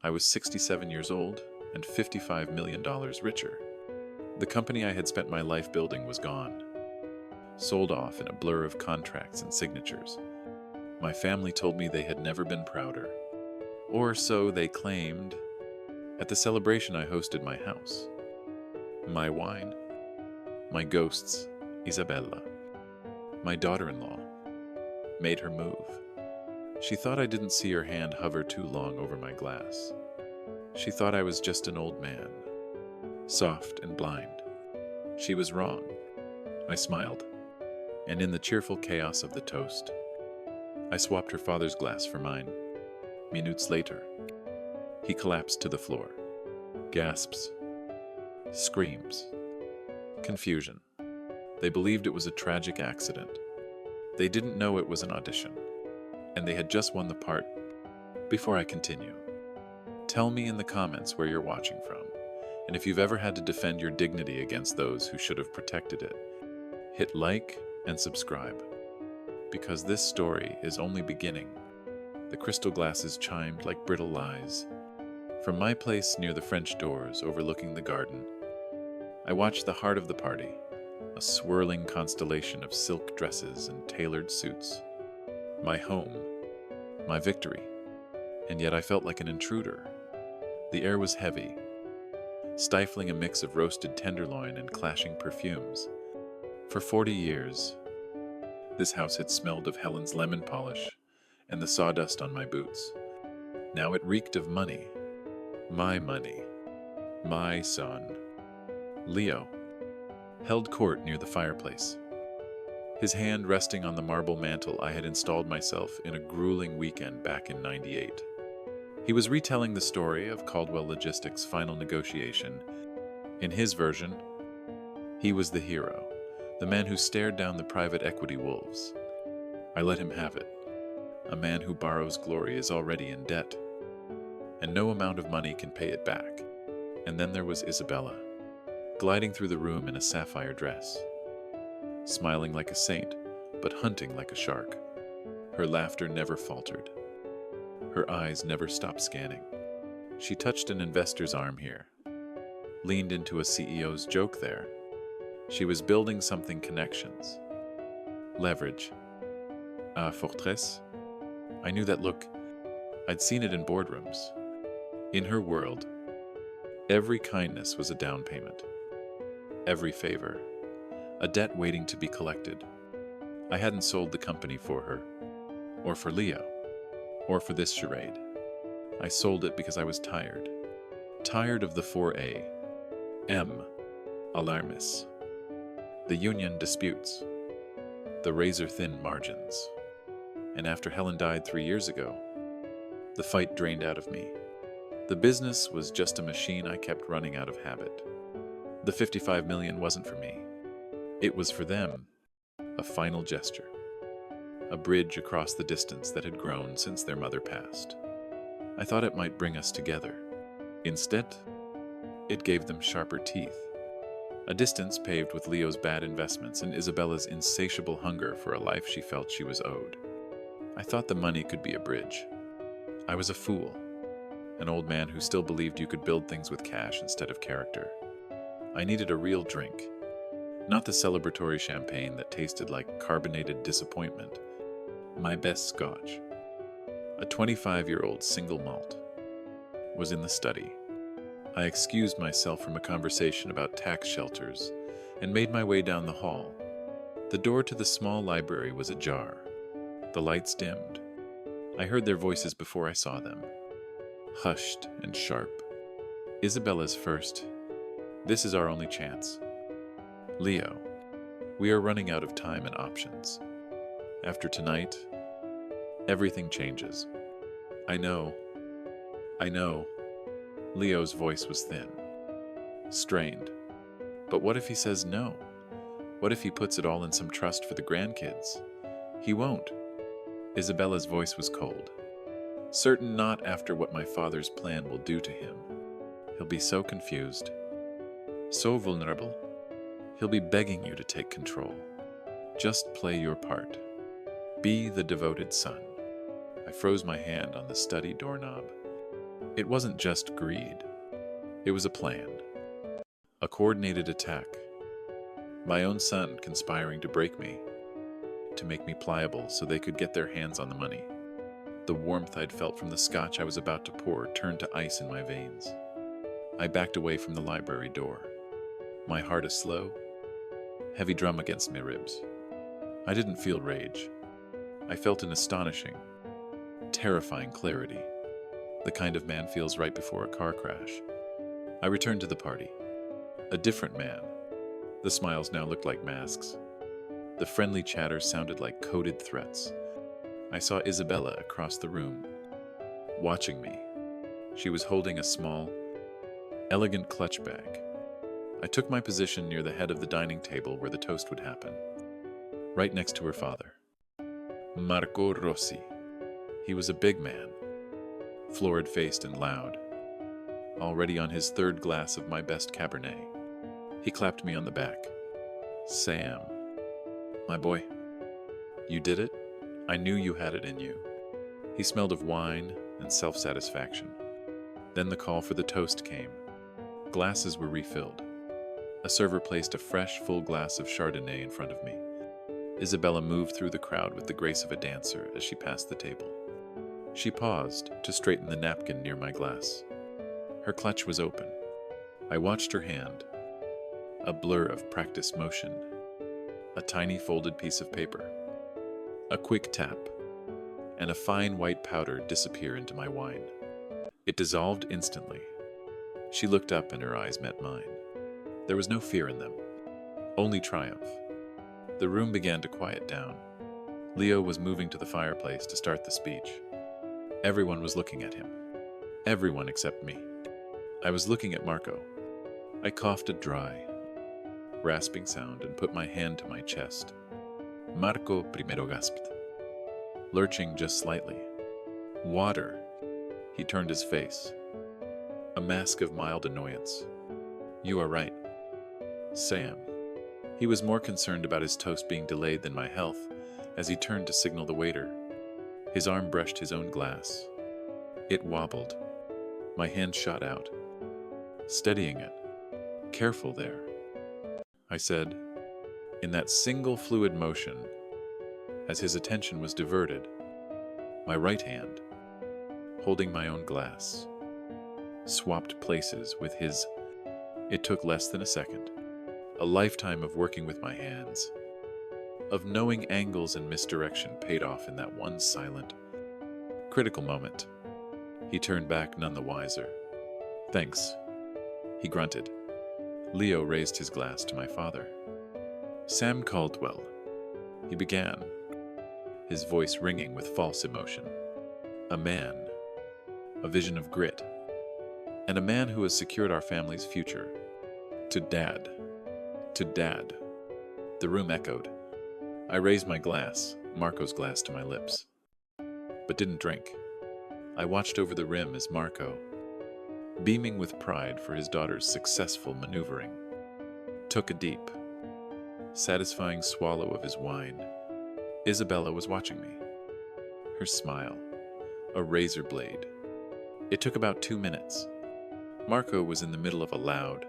I was 67 years old and $55 million richer. The company I had spent my life building was gone, sold off in a blur of contracts and signatures. My family told me they had never been prouder, or so they claimed at the celebration I hosted my house. My wine, my ghosts, Isabella, my daughter-in-law, made her move. She thought I didn't see her hand hover too long over my glass. She thought I was just an old man, soft and blind. She was wrong. I smiled, and in the cheerful chaos of the toast, I swapped her father's glass for mine. Minutes later, he collapsed to the floor. Gasps, screams, confusion. They believed it was a tragic accident. They didn't know it was an audition, and they had just won the part. Before I continue, tell me in the comments where you're watching from, and if you've ever had to defend your dignity against those who should have protected it. Hit like and subscribe, because this story is only beginning. The crystal glasses chimed like brittle lies. From my place near the French doors overlooking the garden, I watched the heart of the party, a swirling constellation of silk dresses and tailored suits. My home, my victory, and yet I felt like an intruder. The air was heavy, stifling a mix of roasted tenderloin and clashing perfumes. For 40 years, this house had smelled of Helen's lemon polish and the sawdust on my boots. Now it reeked of money, my son. Leo held court near the fireplace, his hand resting on the marble mantle I had installed myself in a grueling weekend back in '98. He was retelling the story of Caldwell Logistics' final negotiation. In his version, he was the hero, the man who stared down the private equity wolves. I let him have it. A man who borrows glory is already in debt, and no amount of money can pay it back. And then there was Isabella, gliding through the room in a sapphire dress, smiling like a saint, but hunting like a shark. Her laughter never faltered. Her eyes never stopped scanning. She touched an investor's arm here, leaned into a CEO's joke there. She was building something connections. Leverage. A fortress? I knew that look. I'd seen it in boardrooms. In her world, every kindness was a down payment. Every favor, a debt waiting to be collected. I hadn't sold the company for her, or for Leo, or for this charade. I sold it because I was tired. Tired of the 4A, M, alarmis, the union disputes, the razor-thin margins. And after Helen died 3 years ago, the fight drained out of me. The business was just a machine I kept running out of habit. The 55 million wasn't for me. It was for them, a final gesture, a bridge across the distance that had grown since their mother passed. I thought it might bring us together. Instead, it gave them sharper teeth, a distance paved with Leo's bad investments and Isabella's insatiable hunger for a life she felt she was owed. I thought the money could be a bridge. I was a fool, an old man who still believed you could build things with cash instead of character. I needed a real drink, not the celebratory champagne that tasted like carbonated disappointment. My best scotch, a 25-year-old single malt, was in the study. I excused myself from a conversation about tax shelters and made my way down the hall. The door to the small library was ajar. The lights dimmed. I heard their voices before I saw them, hushed and sharp. Isabella's first. This is our only chance. Leo, we are running out of time and options. After tonight, everything changes. I know. Leo's voice was thin, strained. But what if he says no? What if he puts it all in some trust for the grandkids? He won't. Isabella's voice was cold, certain not after what my father's plan will do to him. He'll be so confused, so vulnerable. He'll be begging you to take control. Just play your part. Be the devoted son. I froze my hand on the study doorknob. It wasn't just greed. It was a plan. A coordinated attack. My own son conspiring to break me, to make me pliable so they could get their hands on the money. The warmth I'd felt from the scotch I was about to pour turned to ice in my veins. I backed away from the library door, my heart a slow, heavy drum against my ribs. I didn't feel rage. I felt an astonishing, terrifying clarity, the kind of man feels right before a car crash. I returned to the party. A different man. The smiles now looked like masks. The friendly chatter sounded like coded threats. I saw Isabella across the room, watching me. She was holding a small, elegant clutch bag. I took my position near the head of the dining table where the toast would happen, right next to her father, Marco Rossi. He was a big man, florid-faced and loud, already on his third glass of my best Cabernet. He clapped me on the back. "Sam, my boy, you did it. I knew you had it in you." He smelled of wine and self-satisfaction. Then the call for the toast came. Glasses were refilled. A server placed a fresh, full glass of Chardonnay in front of me. Isabella moved through the crowd with the grace of a dancer as she passed the table. She paused to straighten the napkin near my glass. Her clutch was open. I watched her hand, a blur of practiced motion, a tiny folded piece of paper, a quick tap, and a fine white powder disappear into my wine. It dissolved instantly. She looked up and her eyes met mine. There was no fear in them, only triumph. The room began to quiet down. Leo was moving to the fireplace to start the speech. Everyone was looking at him. Everyone except me. I was looking at Marco. I coughed a dry, rasping sound and put my hand to my chest. Marco primero gasped, lurching just slightly. "Water." He turned his face, a mask of mild annoyance. "You are right. Sam." He was more concerned about his toast being delayed than my health as he turned to signal the waiter. His arm brushed his own glass. It wobbled. My hand shot out, steadying it. "Careful there," I said, in that single fluid motion, as his attention was diverted. My right hand, holding my own glass, swapped places with his. It took less than a second. A lifetime of working with my hands, of knowing angles and misdirection paid off in that one silent, critical moment. He turned back none the wiser. "Thanks," he grunted. Leo raised his glass to my father. "Sam Caldwell," he began, his voice ringing with false emotion. "A man, a vision of grit, and a man who has secured our family's future. To Dad. To Dad." The room echoed. I raised my glass, Marco's glass, to my lips, but didn't drink. I watched over the rim as Marco, beaming with pride for his daughter's successful maneuvering, took a deep, satisfying swallow of his wine. Isabella was watching me. Her smile, a razor blade. It took about 2 minutes. Marco was in the middle of a loud,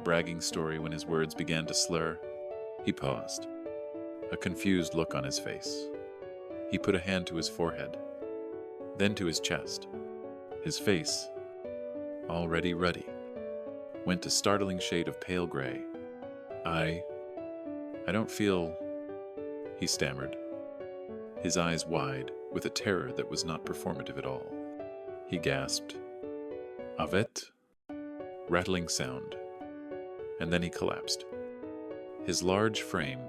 bragging story when his words began to slur. He paused, a confused look on his face. He put a hand to his forehead, then to his chest. His face, already ruddy, went a startling shade of pale gray. I don't feel," he stammered, his eyes wide with a terror that was not performative at all. He gasped, "Avet?" Rattling sound, and then he collapsed, his large frame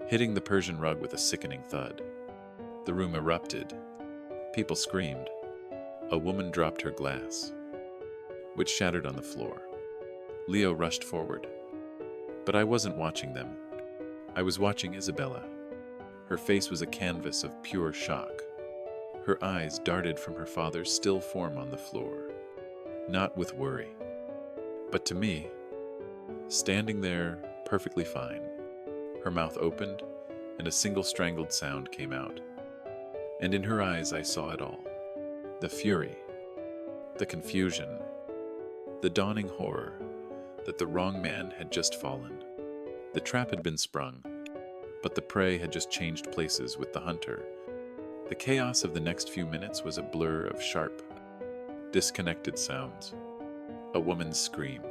hitting the Persian rug with a sickening thud. The room erupted. People screamed. A woman dropped her glass, which shattered on the floor. Leo rushed forward, but I wasn't watching them. I was watching Isabella. Her face was a canvas of pure shock. Her eyes darted from her father's still form on the floor, not with worry, but to me, standing there perfectly fine. Her mouth opened, and a single strangled sound came out. And in her eyes I saw it all. The fury, The confusion, the dawning horror that the wrong man had just fallen. The trap had been sprung, but the prey had just changed places with the hunter. The chaos of the next few minutes was a blur of sharp, disconnected sounds. A woman's scream,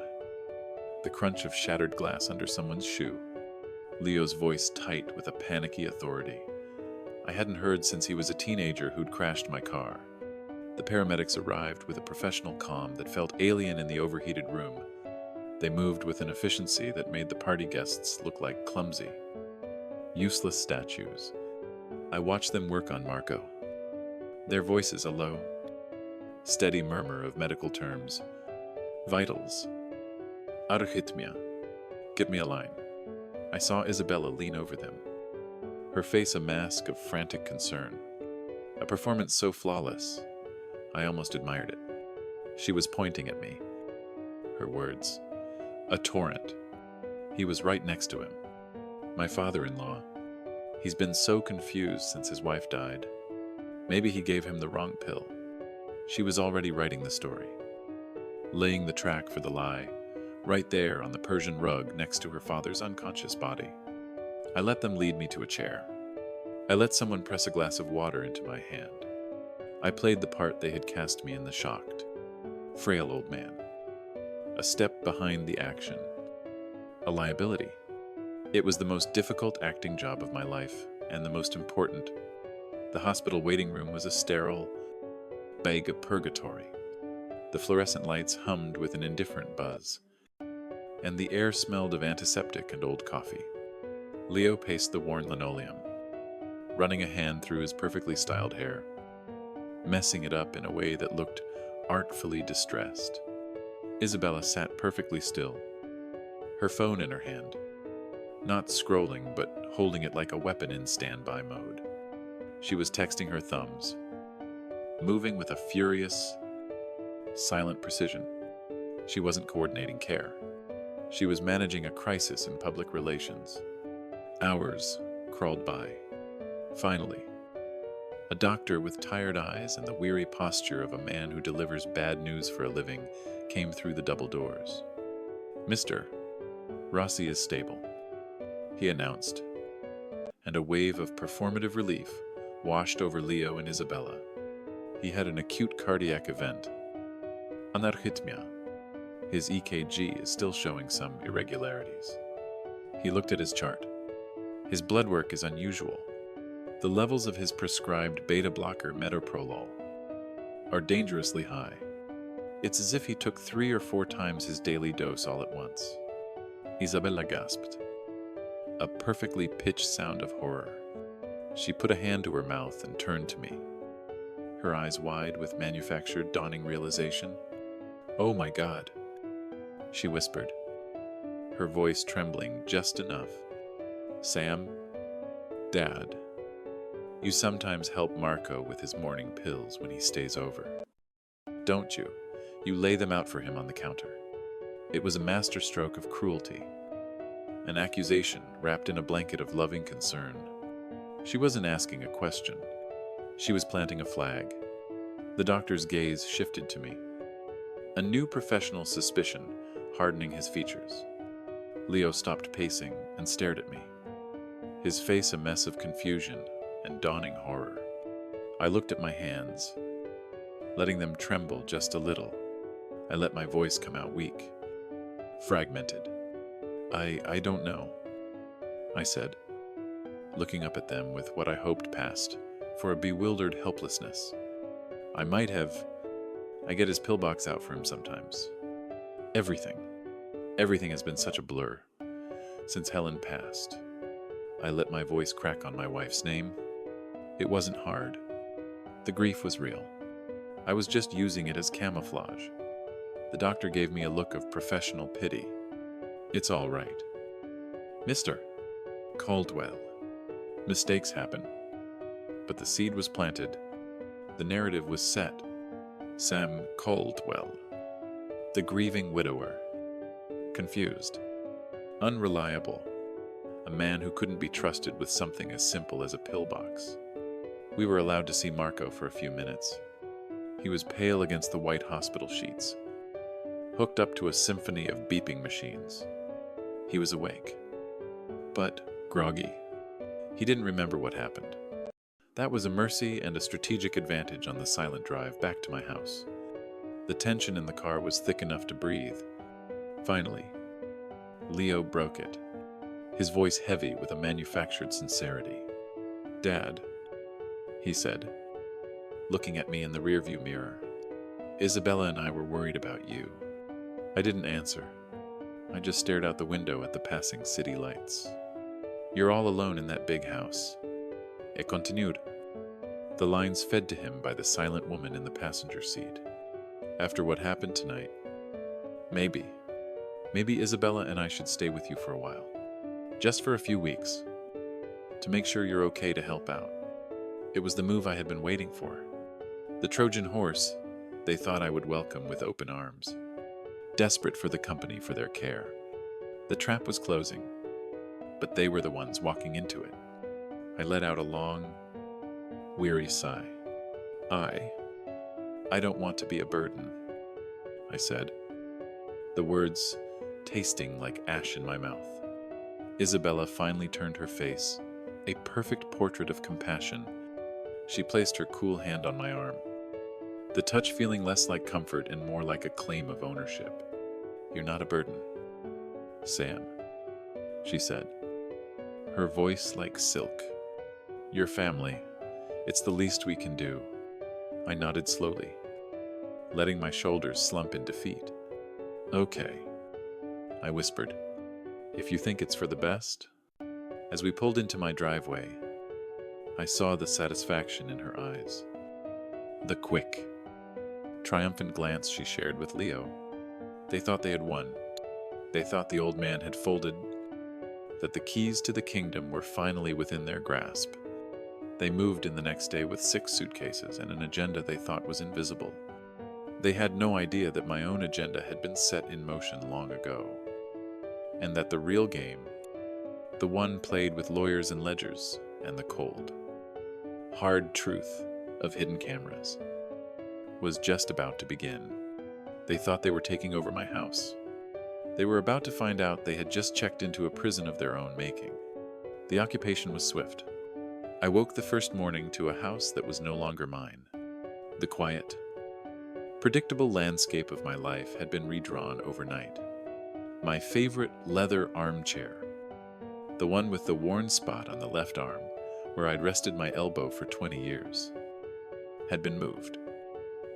the crunch of shattered glass under someone's shoe, Leo's voice tight with a panicky authority I hadn't heard since he was a teenager who'd crashed my car. The paramedics arrived with a professional calm that felt alien in the overheated room. They moved with an efficiency that made the party guests look like clumsy, useless statues. I watched them work on Marco. Their voices a low, steady murmur of medical terms. Vitals. Arrhythmia. Give me a line. I saw Isabella lean over them, her face a mask of frantic concern. A performance so flawless, I almost admired it. She was pointing at me. Her words. A torrent. He was right next to him. My father-in-law. He's been so confused since his wife died. Maybe he gave him the wrong pill. She was already writing the story, laying the track for the lie, right there on the Persian rug next to her father's unconscious body. I let them lead me to a chair. I let someone press a glass of water into my hand. I played the part they had cast me in, the shocked, frail old man. A step behind the action. A liability. It was the most difficult acting job of my life, and the most important. The hospital waiting room was a sterile bag of purgatory. The fluorescent lights hummed with an indifferent buzz, and the air smelled of antiseptic and old coffee. Leo paced the worn linoleum, running a hand through his perfectly styled hair, messing it up in a way that looked artfully distressed. Isabella sat perfectly still, her phone in her hand, not scrolling but holding it like a weapon in standby mode. She was texting her thumbs, moving with a furious, silent precision. She wasn't coordinating care. She was managing a crisis in public relations. Hours crawled by. Finally, a doctor with tired eyes and the weary posture of a man who delivers bad news for a living came through the double doors. "Mr. Rossi is stable," he announced, and a wave of performative relief washed over Leo and Isabella. He had an acute cardiac event. Anarrhythmia. His EKG is still showing some irregularities. He looked at his chart. His blood work is unusual. The levels of his prescribed beta blocker metoprolol are dangerously high. It's as if he took 3 or 4 times his daily dose all at once. Isabella gasped. A perfectly pitched sound of horror. She put a hand to her mouth and turned to me, her eyes wide with manufactured dawning realization. "Oh my God," she whispered, her voice trembling just enough. "Sam, Dad, you sometimes help Marco with his morning pills when he stays over. Don't you? You lay them out for him on the counter." It was a masterstroke of cruelty, an accusation wrapped in a blanket of loving concern. She wasn't asking a question. She was planting a flag. The doctor's gaze shifted to me, a new professional suspicion hardening his features. Leo stopped pacing and stared at me, his face a mess of confusion and dawning horror. I looked at my hands, letting them tremble just a little. I let my voice come out weak, fragmented. I don't know," I said, looking up at them with what I hoped passed for a bewildered helplessness. I get his pillbox out for him sometimes. Everything has been such a blur since Helen passed. I let my voice crack on my wife's name. It wasn't hard. The grief was real. I was just using it as camouflage. The doctor gave me a look of professional pity. "It's all right. Mr. Caldwell. Mistakes happen." But the seed was planted. The narrative was set. Sam Caldwell, the grieving widower. Confused. Unreliable. A man who couldn't be trusted with something as simple as a pillbox. We were allowed to see Marco for a few minutes. He was pale against the white hospital sheets, hooked up to a symphony of beeping machines. He was awake, but groggy. He didn't remember what happened. That was a mercy and a strategic advantage on the silent drive back to my house. The tension in the car was thick enough to breathe. Finally, Leo broke it, his voice heavy with a manufactured sincerity. "Dad," he said, looking at me in the rearview mirror. "Isabella and I were worried about you." I didn't answer. I just stared out the window at the passing city lights. "You're all alone in that big house." It continued. The lines fed to him by the silent woman in the passenger seat. "After what happened tonight, maybe Isabella and I should stay with you for a while. Just for a few weeks. To make sure you're okay to help out." It was the move I had been waiting for. The Trojan horse they thought I would welcome with open arms. Desperate for the company for their care. The trap was closing, but they were the ones walking into it. I let out a long, weary sigh. I don't want to be a burden," I said, the words tasting like ash in my mouth. Isabella finally turned her face, a perfect portrait of compassion. She placed her cool hand on my arm, the touch feeling less like comfort and more like a claim of ownership. "You're not a burden, Sam," she said, her voice like silk. "Your family. It's the least we can do." I nodded slowly, letting my shoulders slump in defeat. "Okay," I whispered, "if you think it's for the best." As we pulled into my driveway, I saw the satisfaction in her eyes. The quick, triumphant glance she shared with Leo. They thought they had won. They thought the old man had folded, that the keys to the kingdom were finally within their grasp. They moved in the next day with 6 suitcases and an agenda they thought was invisible. They had no idea that my own agenda had been set in motion long ago, and that the real game, the one played with lawyers and ledgers and the cold, hard truth of hidden cameras, was just about to begin. They thought they were taking over my house. They were about to find out they had just checked into a prison of their own making. The occupation was swift. I woke the first morning to a house that was no longer mine. The quiet, predictable landscape of my life had been redrawn overnight. My favorite leather armchair, the one with the worn spot on the left arm where I'd rested my elbow for 20 years, had been moved.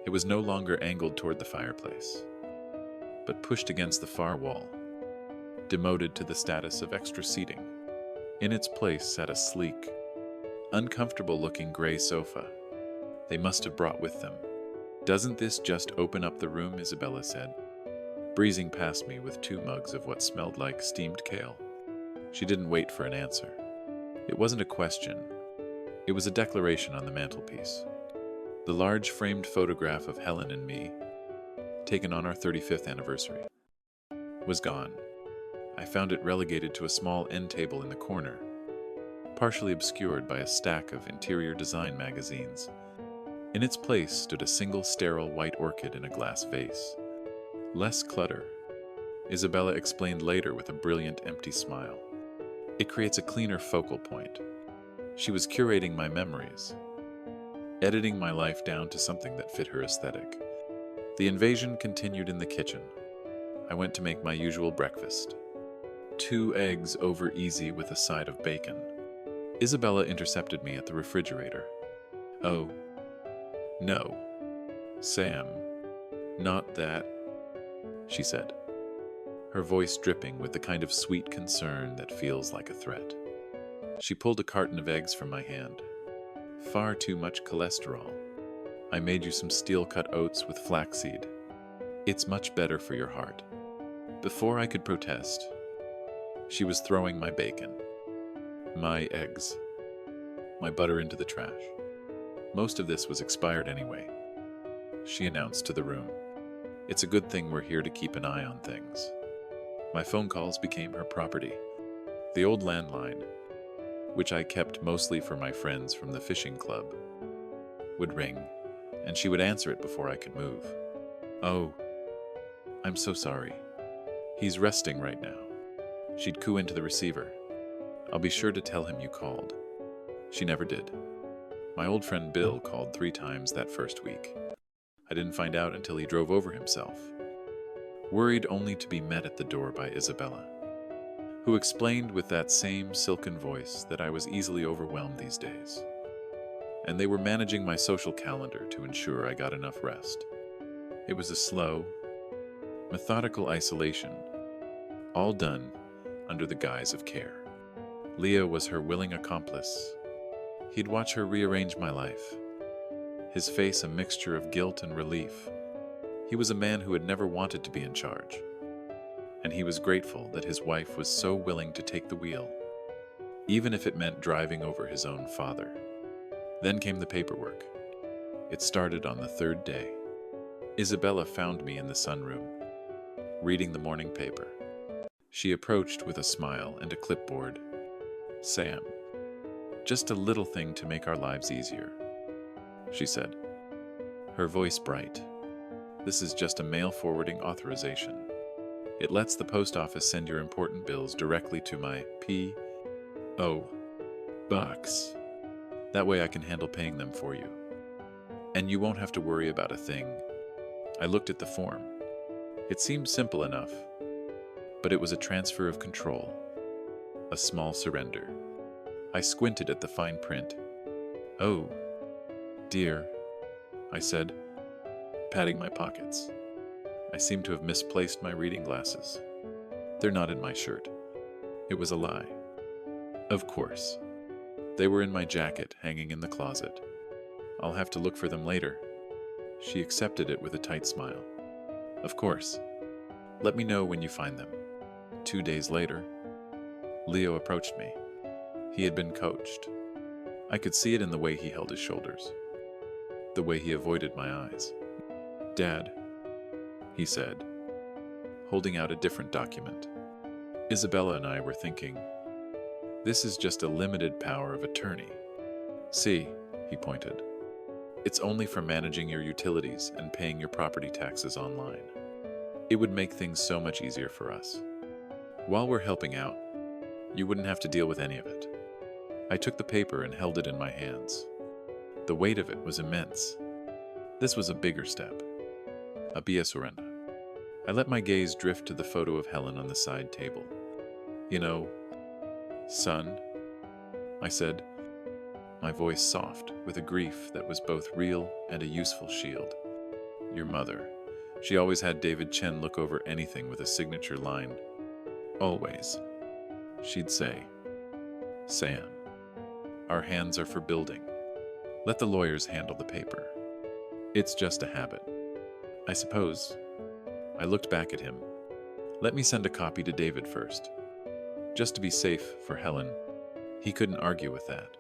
It was no longer angled toward the fireplace, but pushed against the far wall, demoted to the status of extra seating. In its place sat a sleek, uncomfortable-looking gray sofa they must have brought with them. "Doesn't this just open up the room?" Isabella said, breezing past me with 2 mugs of what smelled like steamed kale. She didn't wait for an answer. It wasn't a question. It was a declaration on the mantelpiece. The large framed photograph of Helen and me, taken on our 35th anniversary, was gone. I found it relegated to a small end table in the corner, partially obscured by a stack of interior design magazines. In its place stood a single sterile white orchid in a glass vase. "Less clutter," Isabella explained later with a brilliant empty smile. "It creates a cleaner focal point." She was curating my memories, editing my life down to something that fit her aesthetic. The invasion continued in the kitchen. I went to make my usual breakfast. 2 eggs over easy with a side of bacon. Isabella intercepted me at the refrigerator. "Oh, no, Sam, not that," she said, her voice dripping with the kind of sweet concern that feels like a threat. She pulled a carton of eggs from my hand. "Far too much cholesterol. I made you some steel-cut oats with flaxseed. It's much better for your heart." Before I could protest, she was throwing my bacon, my eggs, my butter into the trash. Most of this was expired anyway. She announced to the room, "It's a good thing we're here to keep an eye on things." My phone calls became her property. The old landline, which I kept mostly for my friends from the fishing club, would ring, and she would answer it before I could move. "Oh, I'm so sorry. He's resting right now." She'd coo into the receiver. "I'll be sure to tell him you called." She never did. My old friend Bill called 3 times that first week. I didn't find out until he drove over himself, worried only to be met at the door by Isabella, who explained with that same silken voice that I was easily overwhelmed these days, and they were managing my social calendar to ensure I got enough rest. It was a slow, methodical isolation, all done under the guise of care. Leo was her willing accomplice. He'd watch her rearrange my life, his face a mixture of guilt and relief. He was a man who had never wanted to be in charge, and he was grateful that his wife was so willing to take the wheel, even if it meant driving over his own father. Then came the paperwork. It started on the 3rd day. Isabella found me in the sunroom, reading the morning paper. She approached with a smile and a clipboard. "Sam, just a little thing to make our lives easier," she said, her voice bright. "This is just a mail forwarding authorization. It lets the post office send your important bills directly to my P.O. box. That way I can handle paying them for you. And you won't have to worry about a thing." I looked at the form. It seemed simple enough, but it was a transfer of control, a small surrender. I squinted at the fine print. "Oh, dear," I said, patting my pockets. I seemed to have misplaced my reading glasses. "They're not in my shirt." It was a lie. Of course. They were in my jacket, hanging in the closet. "I'll have to look for them later." She accepted it with a tight smile. "Of course. Let me know when you find them." 2 days later, Leo approached me. He had been coached. I could see it in the way he held his shoulders, the way he avoided my eyes. "Dad," he said, holding out a different document. Isabella and I were thinking, "This is just a limited power of attorney. See," he pointed. "It's only for managing your utilities and paying your property taxes online. It would make things so much easier for us. While we're helping out, you wouldn't have to deal with any of it." I took the paper and held it in my hands. The weight of it was immense. This was a bigger step, a via surrender. I let my gaze drift to the photo of Helen on the side table. "You know, son," I said, my voice soft with a grief that was both real and a useful shield. "Your mother. She always had David Chen look over anything with a signature line. Always. She'd say, 'Sam, our hands are for building. Let the lawyers handle the paper. It's just a habit.' I suppose." I looked back at him. "Let me send a copy to David first, just to be safe for Helen." He couldn't argue with that.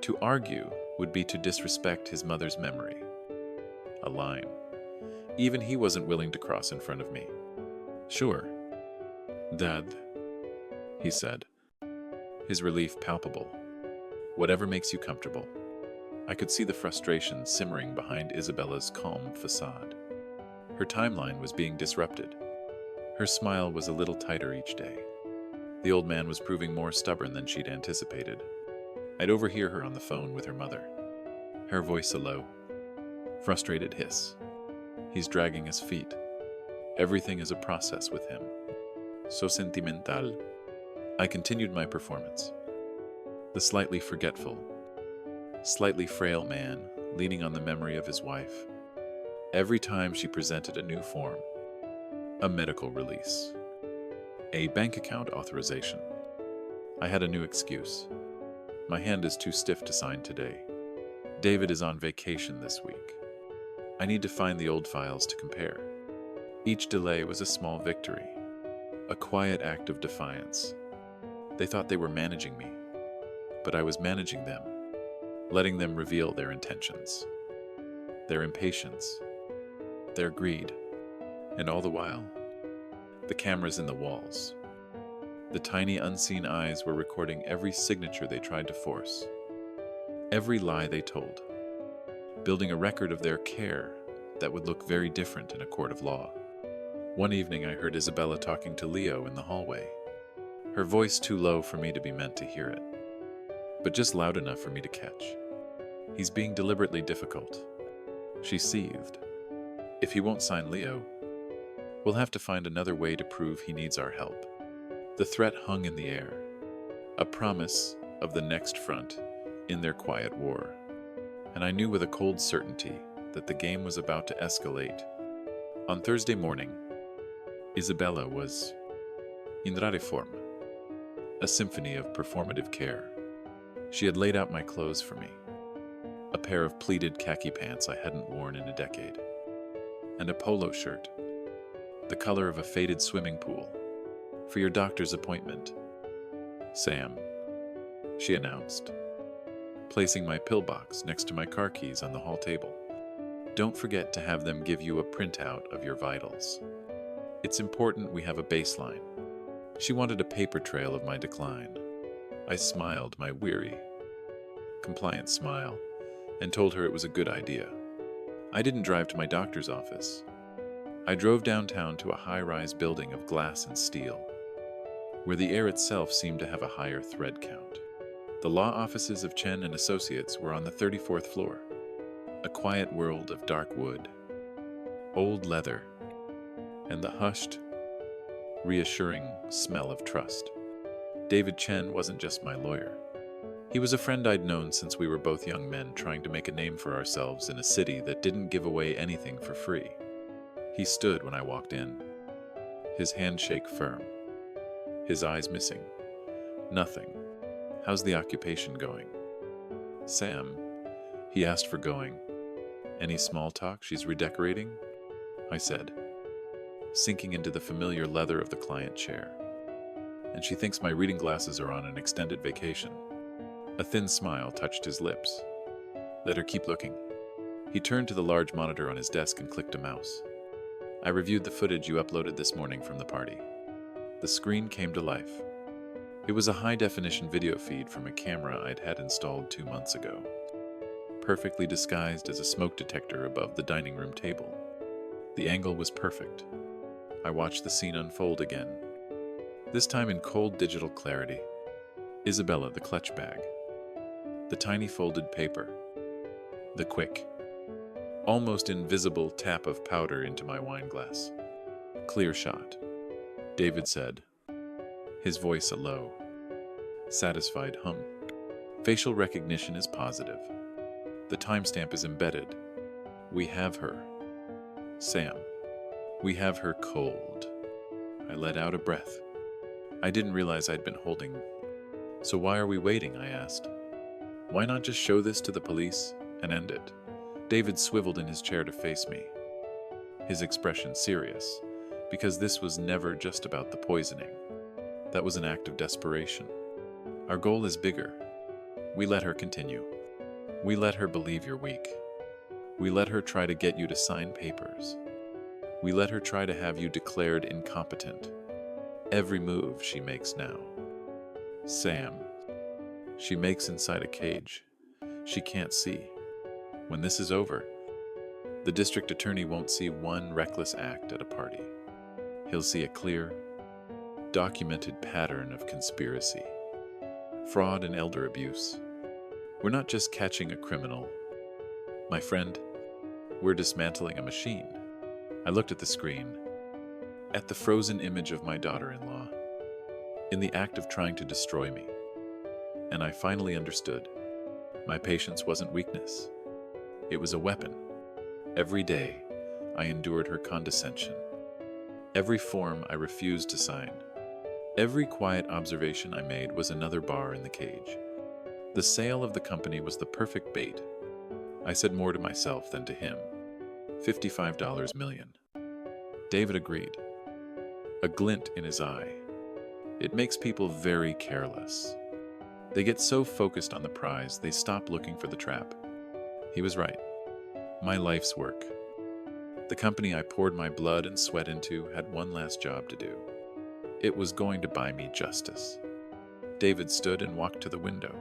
To argue would be to disrespect his mother's memory. A line. Even he wasn't willing to cross in front of me. "Sure, Dad," he said, his relief palpable. "Whatever makes you comfortable." I could see the frustration simmering behind Isabella's calm facade. Her timeline was being disrupted. Her smile was a little tighter each day. The old man was proving more stubborn than she'd anticipated. I'd overhear her on the phone with her mother, her voice a low, frustrated hiss. "He's dragging his feet. Everything is a process with him. So sentimental." I continued my performance. The slightly forgetful, slightly frail man leaning on the memory of his wife. Every time she presented a new form, a medical release, a bank account authorization, I had a new excuse. "My hand is too stiff to sign today. David is on vacation this week. I need to find the old files to compare." Each delay was a small victory, a quiet act of defiance. They thought they were managing me, but I was managing them, letting them reveal their intentions, their impatience, their greed. And all the while, the cameras in the walls, the tiny unseen eyes were recording every signature they tried to force, every lie they told, building a record of their care that would look very different in a court of law. One evening, I heard Isabella talking to Leo in the hallway. Her voice too low for me to be meant to hear it, but just loud enough for me to catch. "He's being deliberately difficult." She seethed. "If he won't sign Leo, we'll have to find another way to prove he needs our help." The threat hung in the air, a promise of the next front in their quiet war. And I knew with a cold certainty that the game was about to escalate. On Thursday morning, Isabella was in rare form, a symphony of performative care. She had laid out my clothes for me, a pair of pleated khaki pants I hadn't worn in a decade, and a polo shirt, the color of a faded swimming pool, for your doctor's appointment. "Sam," she announced, placing my pillbox next to my car keys on the hall table. "Don't forget to have them give you a printout of your vitals. It's important we have a baseline." She wanted a paper trail of my decline. I smiled my weary, compliant smile and told her it was a good idea. I didn't drive to my doctor's office. I drove downtown to a high-rise building of glass and steel, where the air itself seemed to have a higher thread count. The law offices of Chen and Associates were on the 34th floor, a quiet world of dark wood, old leather, and the hushed, reassuring smell of trust. David Chen wasn't just my lawyer. He was a friend I'd known since we were both young men trying to make a name for ourselves in a city that didn't give away anything for free. He stood when I walked in, his handshake firm, his eyes missing. "Nothing. How's the occupation going?" "Sam," he asked for going. "Any small talk she's redecorating?" I said, sinking into the familiar leather of the client chair. "And she thinks my reading glasses are on an extended vacation." A thin smile touched his lips. "Let her keep looking." He turned to the large monitor on his desk and clicked a mouse. "I reviewed the footage you uploaded this morning from the party." The screen came to life. It was a high-definition video feed from a camera I'd had installed 2 months ago, perfectly disguised as a smoke detector above the dining room table. The angle was perfect. I watched the scene unfold again, this time in cold digital clarity. Isabella, the clutch bag, the tiny folded paper, the quick, almost invisible tap of powder into my wine glass. "Clear shot," David said, his voice a low, satisfied hum. "Facial recognition is positive. The timestamp is embedded. We have her. Sam, we have her cold." I let out a breath. I didn't realize I'd been holding. "So why are we waiting?" I asked. "Why not just show this to the police and end it?" David swiveled in his chair to face me, his expression serious, because this was never just about the poisoning. That was an act of desperation. Our goal is bigger. We let her continue. We let her believe you're weak. We let her try to get you to sign papers. We let her try to have you declared incompetent. Every move she makes now, Sam, she makes inside a cage she can't see. When this is over, the district attorney won't see one reckless act at a party. He'll see a clear, documented pattern of conspiracy, fraud, and elder abuse. We're not just catching a criminal, my friend, we're dismantling a machine. I looked at the screen, at the frozen image of my daughter-in-law, in the act of trying to destroy me. And I finally understood. My patience wasn't weakness. It was a weapon. Every day, I endured her condescension. Every form I refused to sign. Every quiet observation I made was another bar in the cage. The sale of the company was the perfect bait. I said more to myself than to him. $55 million. David agreed, a glint in his eye. It makes people very careless. They get so focused on the prize, they stop looking for the trap. He was right. My life's work. The company I poured my blood and sweat into had one last job to do. It was going to buy me justice. David stood and walked to the window,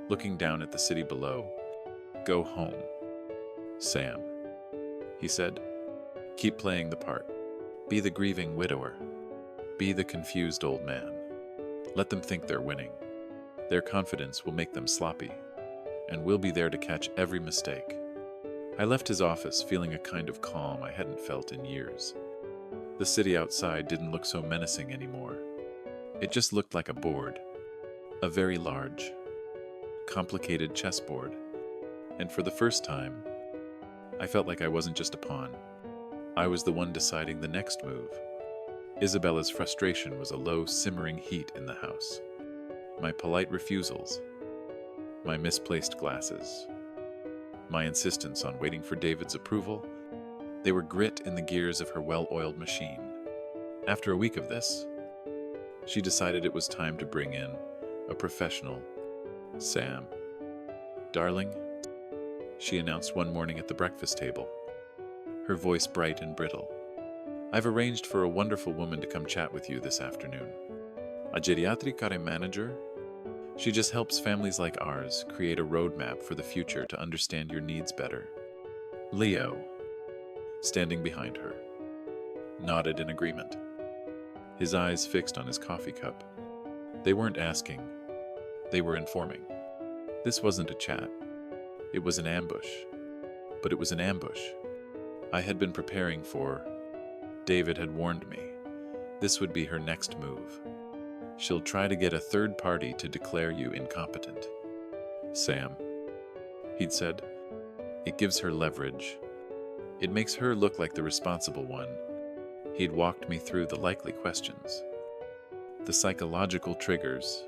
looking down at the city below. Go home, Sam, he said, keep playing the part. Be the grieving widower. Be the confused old man. Let them think they're winning. Their confidence will make them sloppy, and we'll be there to catch every mistake. I left his office feeling a kind of calm I hadn't felt in years. The city outside didn't look so menacing anymore. It just looked like a board, a very large, complicated chessboard, and for the first time, I felt like I wasn't just a pawn. I was the one deciding the next move. Isabella's frustration was a low, simmering heat in the house. My polite refusals, my misplaced glasses, my insistence on waiting for David's approval, they were grit in the gears of her well-oiled machine. After a week of this, she decided it was time to bring in a professional. Sam. Darling, she announced one morning at the breakfast table, her voice bright and brittle. I've arranged for a wonderful woman to come chat with you this afternoon. A geriatric care manager. She just helps families like ours create a roadmap for the future to understand your needs better. Leo, standing behind her, nodded in agreement, his eyes fixed on his coffee cup. They weren't asking, they were informing. This wasn't a chat. It was an ambush. But it was an ambush I had been preparing for. David had warned me. This would be her next move. She'll try to get a third party to declare you incompetent. Sam, he'd said, it gives her leverage. It makes her look like the responsible one. He'd walked me through the likely questions, the psychological triggers,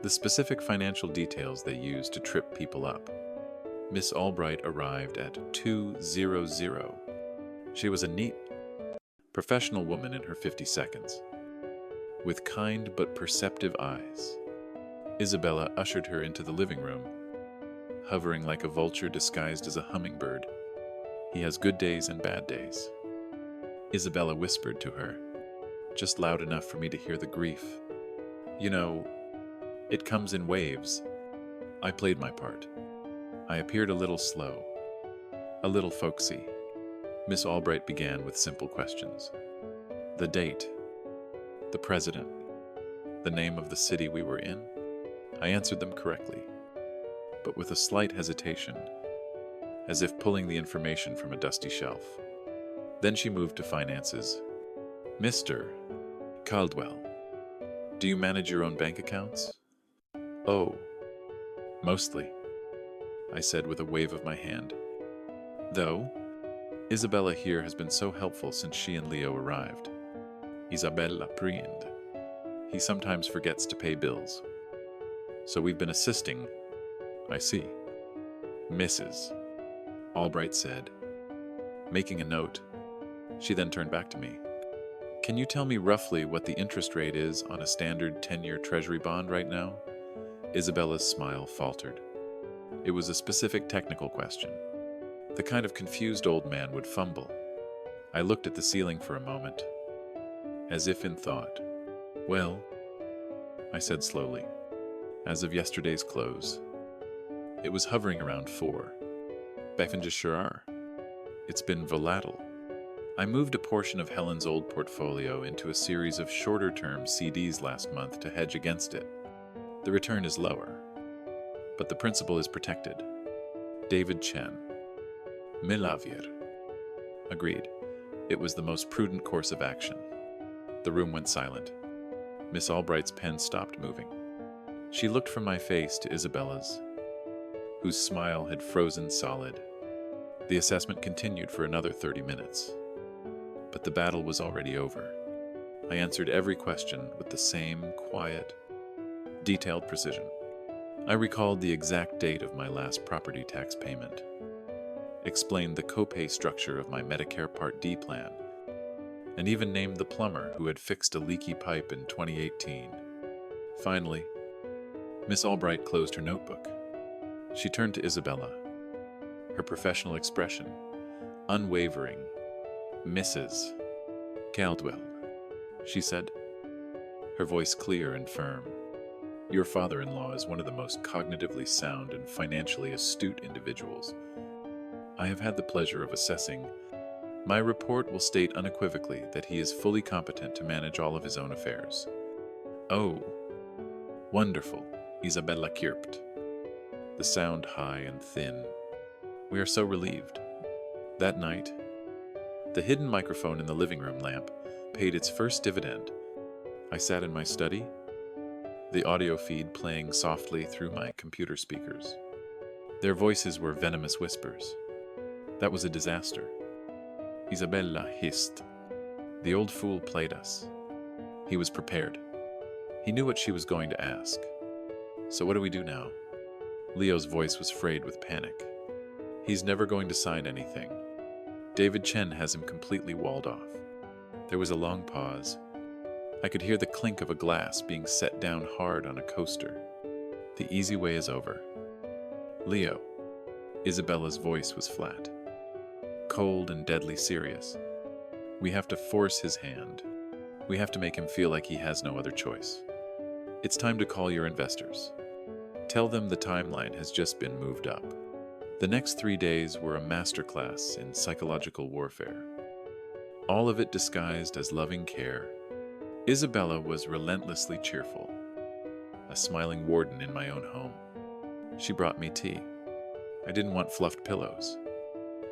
the specific financial details they use to trip people up. Miss Albright arrived at 200. She was a neat, professional woman in her 50 seconds, with kind but perceptive eyes. Isabella ushered her into the living room, hovering like a vulture disguised as a hummingbird. He has good days and bad days. Isabella whispered to her, just loud enough for me to hear the grief. You know, it comes in waves. I played my part. I appeared a little slow, a little folksy. Miss Albright began with simple questions. The date, the president, the name of the city we were in. I answered them correctly, but with a slight hesitation, as if pulling the information from a dusty shelf. Then she moved to finances. Mr. Caldwell, do you manage your own bank accounts? Oh, mostly, I said with a wave of my hand. Though, Isabella here has been so helpful since she and Leo arrived. Isabella Priend. He sometimes forgets to pay bills. So we've been assisting. I see. Mrs. Albright said, making a note. She then turned back to me. Can you tell me roughly what the interest rate is on a standard 10-year Treasury bond right now? Isabella's smile faltered. It was a specific technical question. The kind of confused old man would fumble. I looked at the ceiling for a moment, as if in thought. Well, I said slowly, as of yesterday's close, it was hovering around 4. Beffen sure are. It's been volatile. I moved a portion of Helen's old portfolio into a series of shorter-term CDs last month to hedge against it. The return is lower, but the principal is protected. David Chen. Milavier. Agreed. It was the most prudent course of action. The room went silent. Miss Albright's pen stopped moving. She looked from my face to Isabella's, whose smile had frozen solid. The assessment continued for another 30 minutes. But the battle was already over. I answered every question with the same quiet, detailed precision. I recalled the exact date of my last property tax payment, explained the copay structure of my Medicare Part D plan, and even named the plumber who had fixed a leaky pipe in 2018. Finally, Miss Albright closed her notebook. She turned to Isabella, her professional expression unwavering. Mrs. Caldwell, she said, her voice clear and firm. Your father-in-law is one of the most cognitively sound and financially astute individuals I have had the pleasure of assessing. My report will state unequivocally that he is fully competent to manage all of his own affairs. Oh, wonderful, Isabella chirped, the sound high and thin. We are so relieved. That night, the hidden microphone in the living room lamp paid its first dividend. I sat in my study, the audio feed playing softly through my computer speakers. Their voices were venomous whispers. That was a disaster. Isabella hissed. The old fool played us. He was prepared. He knew what she was going to ask. So what do we do now? Leo's voice was frayed with panic. He's never going to sign anything. David Chen has him completely walled off. There was a long pause. I could hear the clink of a glass being set down hard on a coaster. The easy way is over. Leo. Isabella's voice was flat, cold and deadly serious. We have to force his hand. We have to make him feel like he has no other choice. It's time to call your investors. Tell them the timeline has just been moved up. The next 3 days were a masterclass in psychological warfare. All of it disguised as loving care. Isabella was relentlessly cheerful, a smiling warden in my own home. She brought me tea. I didn't want fluffed pillows.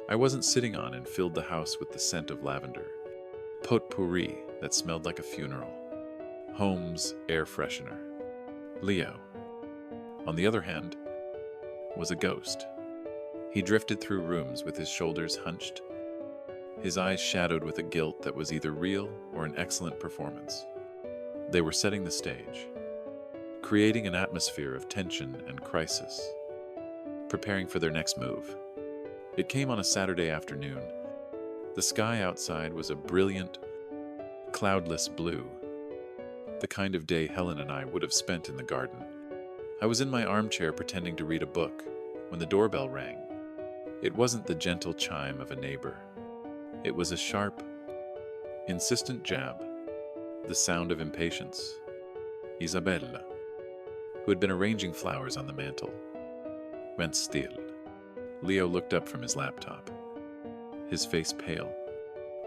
I wasn't sitting on and filled the house with the scent of lavender, potpourri that smelled like a funeral, Home's air freshener. Leo, on the other hand, was a ghost. He drifted through rooms with his shoulders hunched, his eyes shadowed with a guilt that was either real or an excellent performance. They were setting the stage, creating an atmosphere of tension and crisis, preparing for their next move. It came on a Saturday afternoon. The sky outside was a brilliant, cloudless blue, the kind of day Helen and I would have spent in the garden. I was in my armchair pretending to read a book when the doorbell rang. It wasn't the gentle chime of a neighbor. It was a sharp, insistent jab, the sound of impatience. Isabella, who had been arranging flowers on the mantel, went still. Leo looked up from his laptop, his face pale.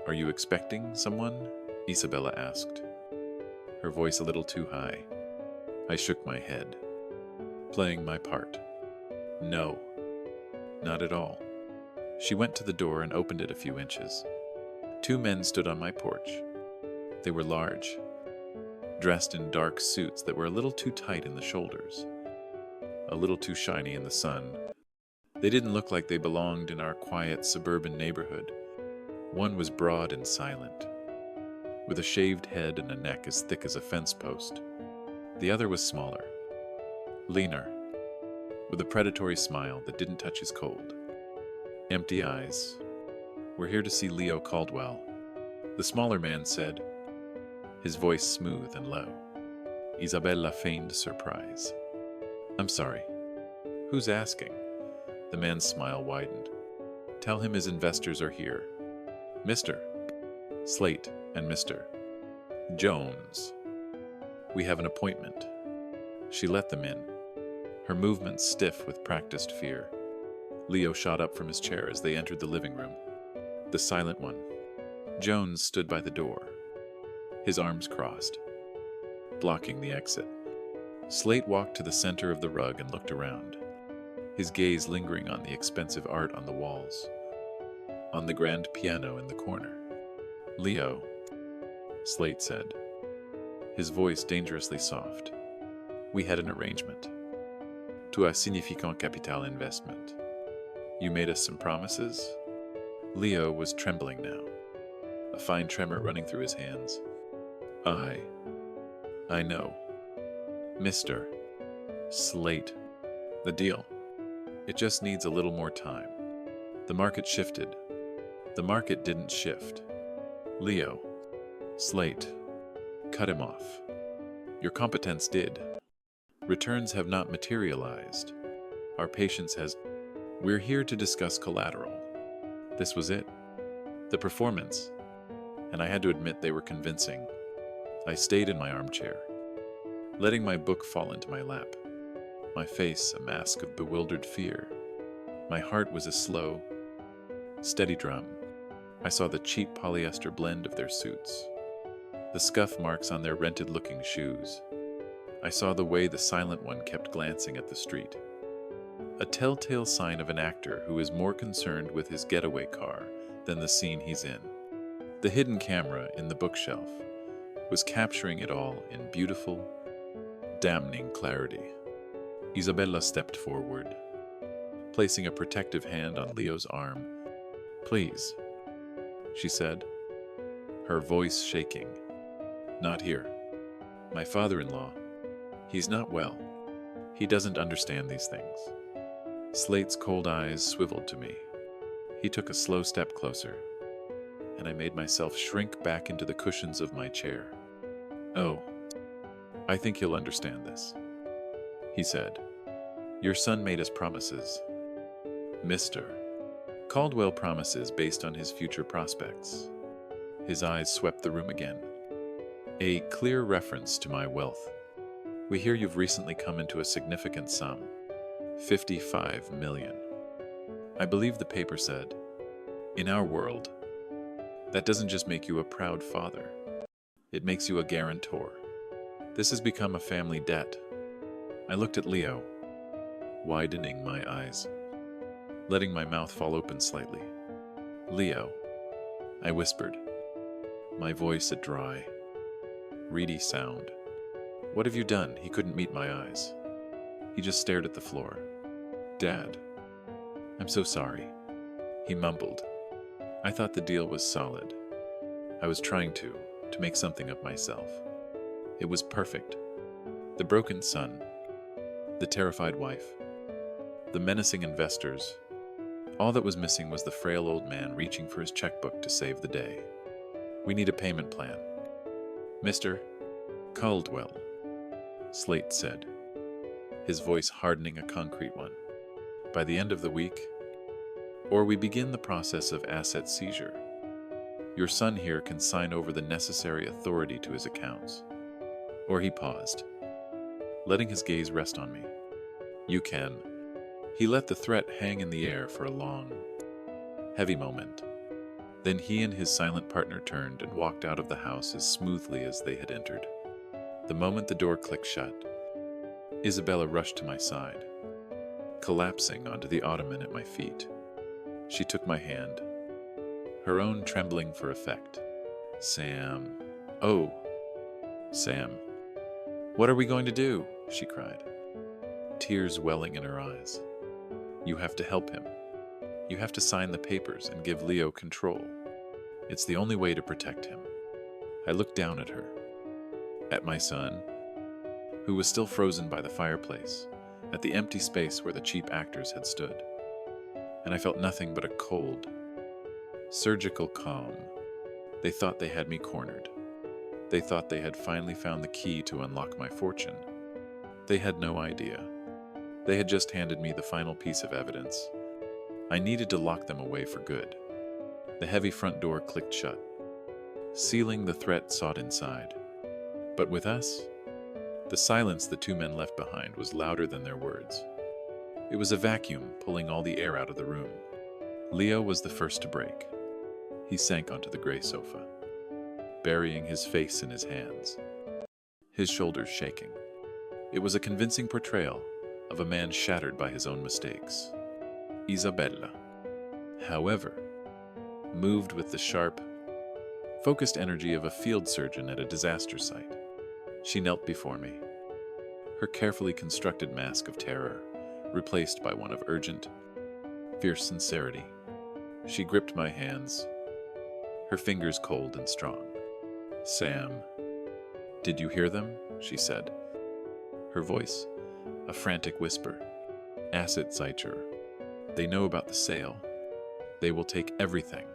"Are you expecting someone?" Isabella asked, her voice a little too high. I shook my head, playing my part. No, not at all. She went to the door and opened it a few inches. 2 men stood on my porch. They were large, dressed in dark suits that were a little too tight in the shoulders, a little too shiny in the sun. They didn't look like they belonged in our quiet suburban neighborhood. One was broad and silent, with a shaved head and a neck as thick as a fence post. The other was smaller, leaner, with a predatory smile that didn't touch his cold. Empty eyes. "We're here to see Leo Caldwell," the smaller man said, his voice smooth and low. Isabella feigned surprise. "I'm sorry. Who's asking?" The man's smile widened. "Tell him his investors are here. Mr. Slate and Mr. Jones. We have an appointment." She let them in, her movements stiff with practiced fear. Leo shot up from his chair as they entered the living room. The silent one. Jones stood by the door, his arms crossed, blocking the exit. Slate walked to the center of the rug and looked around, his gaze lingering on the expensive art on the walls, on the grand piano in the corner. "Leo," Slate said, his voice dangerously soft. "We had an arrangement. To a significant capital investment. You made us some promises?" Leo was trembling now, a fine tremor running through his hands. I know. Mr. Slate. The deal. It just needs a little more time. The market shifted. The market didn't shift. Leo. Slate. Cut him off. Your competence did. Returns have not materialized. Our patience has... We're here to discuss collateral. This was it. The performance. And I had to admit they were convincing. I stayed in my armchair, letting my book fall into my lap, my face a mask of bewildered fear. My heart was a slow, steady drum. I saw the cheap polyester blend of their suits, the scuff marks on their rented-looking shoes. I saw the way the silent one kept glancing at the street. A telltale sign of an actor who is more concerned with his getaway car than the scene he's in. The hidden camera in the bookshelf was capturing it all in beautiful, damning clarity. Isabella stepped forward, placing a protective hand on Leo's arm. "Please," she said, her voice shaking. "Not here. My father-in-law, he's not well. He doesn't understand these things." Slate's cold eyes swiveled to me. He took a slow step closer, and I made myself shrink back into the cushions of my chair. "Oh, I think you'll understand this," he said. "Your son made us promises. Mr. Caldwell promises based on his future prospects." His eyes swept the room again. "A clear reference to my wealth. We hear you've recently come into a significant sum, 55 million. I believe the paper said, in our world, that doesn't just make you a proud father. It makes you a guarantor. This has become a family debt." I looked at Leo, widening my eyes, letting my mouth fall open slightly. "Leo," I whispered, my voice a dry, reedy sound. "What have you done?" He couldn't meet my eyes. He just stared at the floor. "Dad, I'm so sorry," he mumbled. "I thought the deal was solid. I was trying to make something of myself. It was perfect. The broken son, the terrified wife, the menacing investors. All that was missing was the frail old man reaching for his checkbook to save the day. We need a payment plan." "Mr. Caldwell," Slate said, his voice hardening a concrete one. "By the end of the week, or we begin the process of asset seizure, your son here can sign over the necessary authority to his accounts." Or he paused, letting his gaze rest on me. "You can." He let the threat hang in the air for a long, heavy moment. Then he and his silent partner turned and walked out of the house as smoothly as they had entered. The moment the door clicked shut, Isabella rushed to my side, collapsing onto the ottoman at my feet. She took my hand, her own trembling for effect. "Sam. Oh, Sam. What are we going to do?" she cried, tears welling in her eyes. "You have to help him. You have to sign the papers and give Leo control. It's the only way to protect him." I looked down at her, at my son, who was still frozen by the fireplace, at the empty space where the cheap actors had stood. And I felt nothing but a cold, surgical calm. They thought they had me cornered. They thought they had finally found the key to unlock my fortune. They had no idea. They had just handed me the final piece of evidence. I needed to lock them away for good. The heavy front door clicked shut, sealing the threat sought inside. But with us, the silence the two men left behind was louder than their words. It was a vacuum pulling all the air out of the room. Leo was the first to break. He sank onto the gray sofa, burying his face in his hands, his shoulders shaking. It was a convincing portrayal of a man shattered by his own mistakes. Isabella, however, moved with the sharp, focused energy of a field surgeon at a disaster site. She knelt before me, her carefully constructed mask of terror replaced by one of urgent, fierce sincerity. She gripped my hands, her fingers cold and strong. "Sam, did you hear them?" she said, her voice a frantic whisper. "Asset seizure. They know about the sale. They will take everything.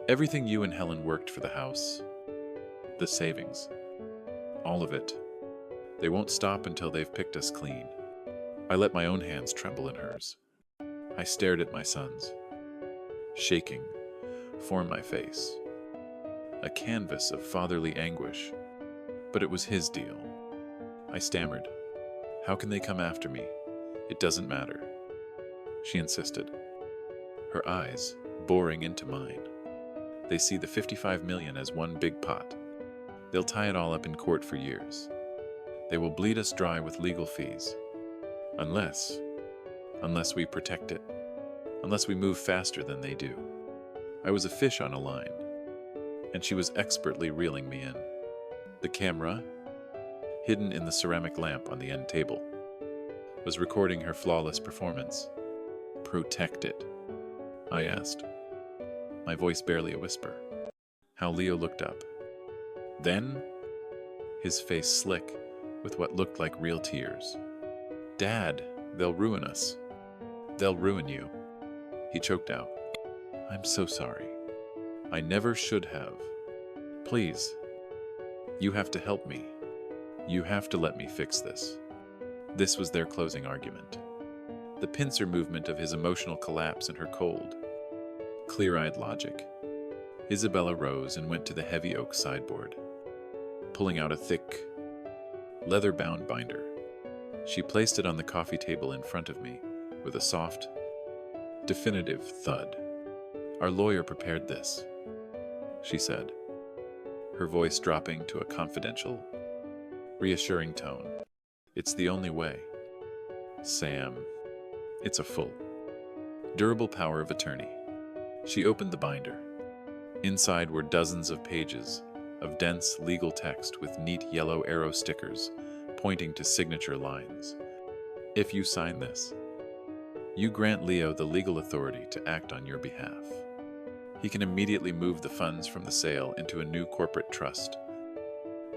Everything you and Helen worked for the house. The savings. All of it. They won't stop until they've picked us clean." I let my own hands tremble in hers. I stared at my son's, shaking, form my face. A canvas of fatherly anguish. But it was his deal. I stammered. "How can they come after me? It doesn't matter." She insisted, her eyes boring into mine. They see the 55 million as one big pot. They'll tie it all up in court for years. They will bleed us dry with legal fees. Unless we protect it. Unless we move faster than they do. I was a fish on a line, and she was expertly reeling me in. The camera, hidden in the ceramic lamp on the end table, was recording her flawless performance. Protect it, I asked, my voice barely a whisper. How Leo looked up. Then, his face slick with what looked like real tears. Dad, they'll ruin us. They'll ruin you. He choked out. I'm so sorry. I never should have. Please, you have to help me. You have to let me fix this. This was their closing argument. The pincer movement of his emotional collapse and her cold, clear-eyed logic. Isabella rose and went to the heavy oak sideboard, pulling out a thick, leather-bound binder. She placed it on the coffee table in front of me with a soft, definitive thud. Our lawyer prepared this, she said, her voice dropping to a confidential, reassuring tone. It's the only way. Sam, it's a full, durable power of attorney. She opened the binder. Inside were dozens of pages of dense legal text with neat yellow arrow stickers pointing to signature lines. If you sign this, you grant Leo the legal authority to act on your behalf. He can immediately move the funds from the sale into a new corporate trust,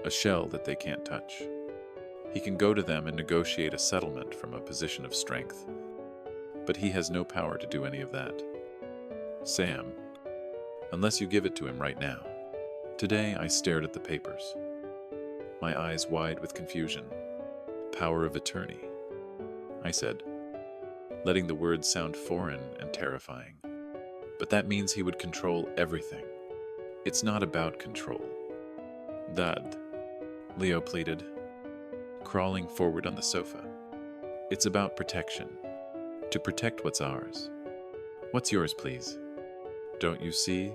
a shell that they can't touch. He can go to them and negotiate a settlement from a position of strength. But he has no power to do any of that. Sam, unless you give it to him right now. Today I stared at the papers, my eyes wide with confusion. Power of attorney, I said, letting the words sound foreign and terrifying. But that means he would control everything. It's not about control. Dad, Leo pleaded, crawling forward on the sofa. It's about protection. To protect what's ours. What's yours, please? Don't you see?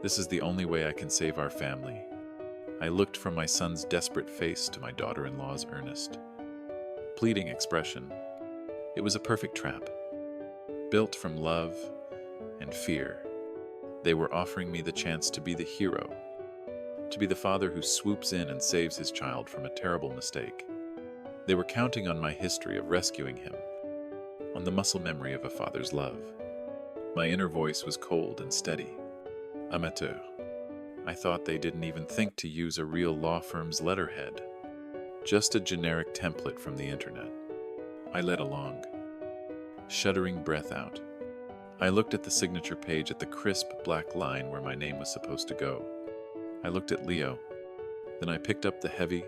This is the only way I can save our family. I looked from my son's desperate face to my daughter-in-law's earnest, pleading expression. It was a perfect trap, built from love and fear. They were offering me the chance to be the hero, to be the father who swoops in and saves his child from a terrible mistake. They were counting on my history of rescuing him, on the muscle memory of a father's love. My inner voice was cold and steady. Amateur. I thought they didn't even think to use a real law firm's letterhead, just a generic template from the internet. I led along, shuddering breath out. I looked at the signature page at the crisp black line where my name was supposed to go. I looked at Leo. Then I picked up the heavy,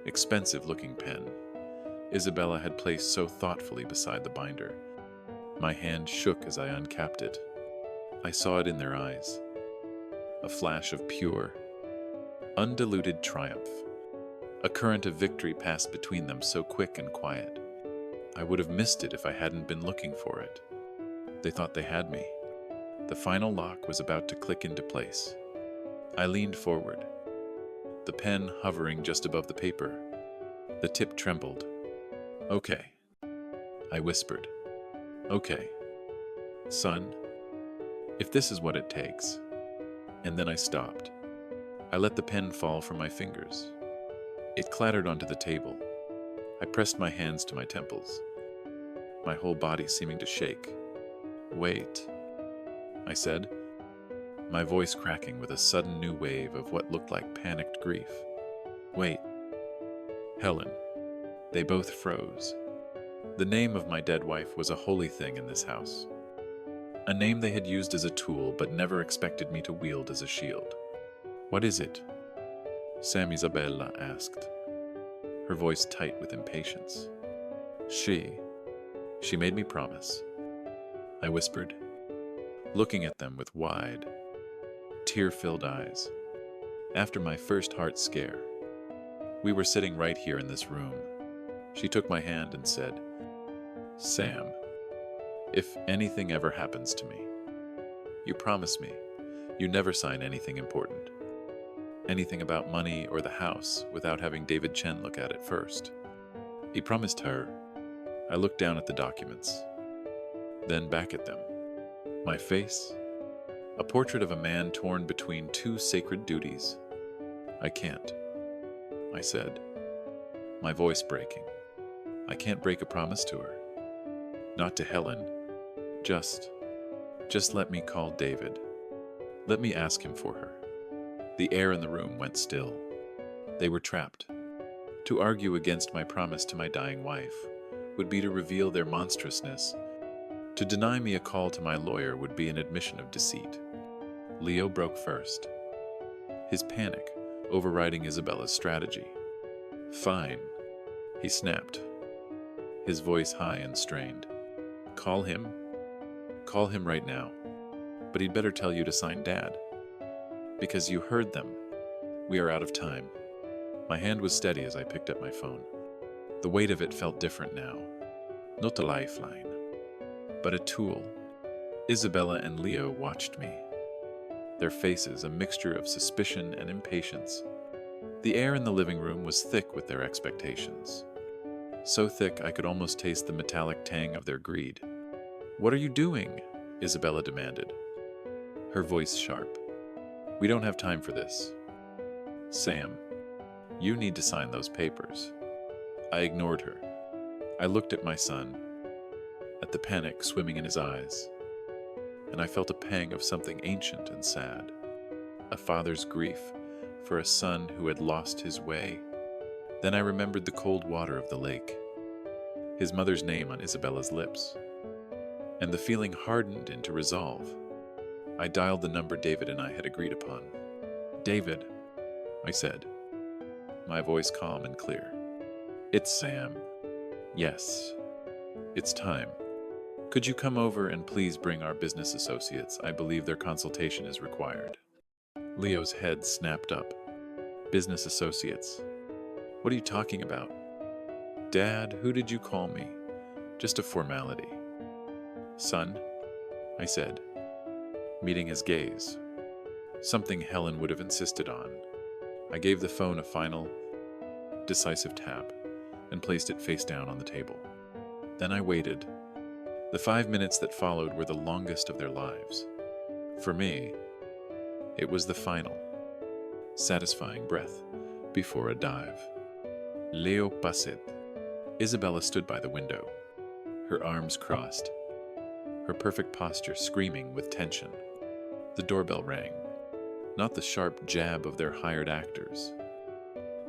expensive-looking pen Isabella had placed so thoughtfully beside the binder. My hand shook as I uncapped it. I saw it in their eyes. A flash of pure, undiluted triumph. A current of victory passed between them so quick and quiet. I would have missed it if I hadn't been looking for it. They thought they had me. The final lock was about to click into place. I leaned forward, the pen hovering just above the paper. The tip trembled. Okay, I whispered. Okay, son, if this is what it takes. And then I stopped. I let the pen fall from my fingers. It clattered onto the table. I pressed my hands to my temples, my whole body seeming to shake. Wait, I said, my voice cracking with a sudden new wave of what looked like panicked grief. Wait, Helen. They both froze. The name of my dead wife was a holy thing in this house. A name they had used as a tool but never expected me to wield as a shield. What is it? Sam Isabella asked, her voice tight with impatience. She made me promise, I whispered, looking at them with wide, tear-filled eyes. After my first heart scare, we were sitting right here in this room. She took my hand and said, Sam, if anything ever happens to me, You promised me you never sign anything important, anything about money or the house, without having David Chen look at it first. He promised her. I looked down at the documents, then back at them. My face, a portrait of a man torn between two sacred duties. I can't, I said, my voice breaking. I can't break a promise to her. Not to Helen. Just let me call David. Let me ask him for her. The air in the room went still. They were trapped. To argue against my promise to my dying wife would be to reveal their monstrousness. To deny me a call to my lawyer would be an admission of deceit. Leo broke first, his panic overriding Isabella's strategy. Fine, he snapped, his voice high and strained. Call him? Call him right now. But he'd better tell you to sign Dad. Because you heard them. We are out of time. My hand was steady as I picked up my phone. The weight of it felt different now. Not a lifeline, but a tool. Isabella and Leo watched me, their faces a mixture of suspicion and impatience. The air in the living room was thick with their expectations. So thick I could almost taste the metallic tang of their greed. What are you doing? Isabella demanded, her voice sharp. We don't have time for this. Sam, you need to sign those papers. I ignored her. I looked at my son, at the panic swimming in his eyes, and I felt a pang of something ancient and sad, a father's grief for a son who had lost his way. Then I remembered the cold water of the lake, his mother's name on Isabella's lips, and the feeling hardened into resolve. I dialed the number David and I had agreed upon. David, I said, my voice calm and clear. It's Sam. Yes, it's time. Could you come over and please bring our business associates? I believe their consultation is required. Leo's head snapped up. Business associates? What are you talking about? Dad, who did you call me? Just a formality. Son, I said, meeting his gaze. Something Helen would have insisted on. I gave the phone a final, decisive tap and placed it face down on the table. Then I waited. The 5 minutes that followed were the longest of their lives. For me, it was the final, satisfying breath before a dive. Leo passet. Isabella stood by the window, her arms crossed, her perfect posture screaming with tension. The doorbell rang, not the sharp jab of their hired actors,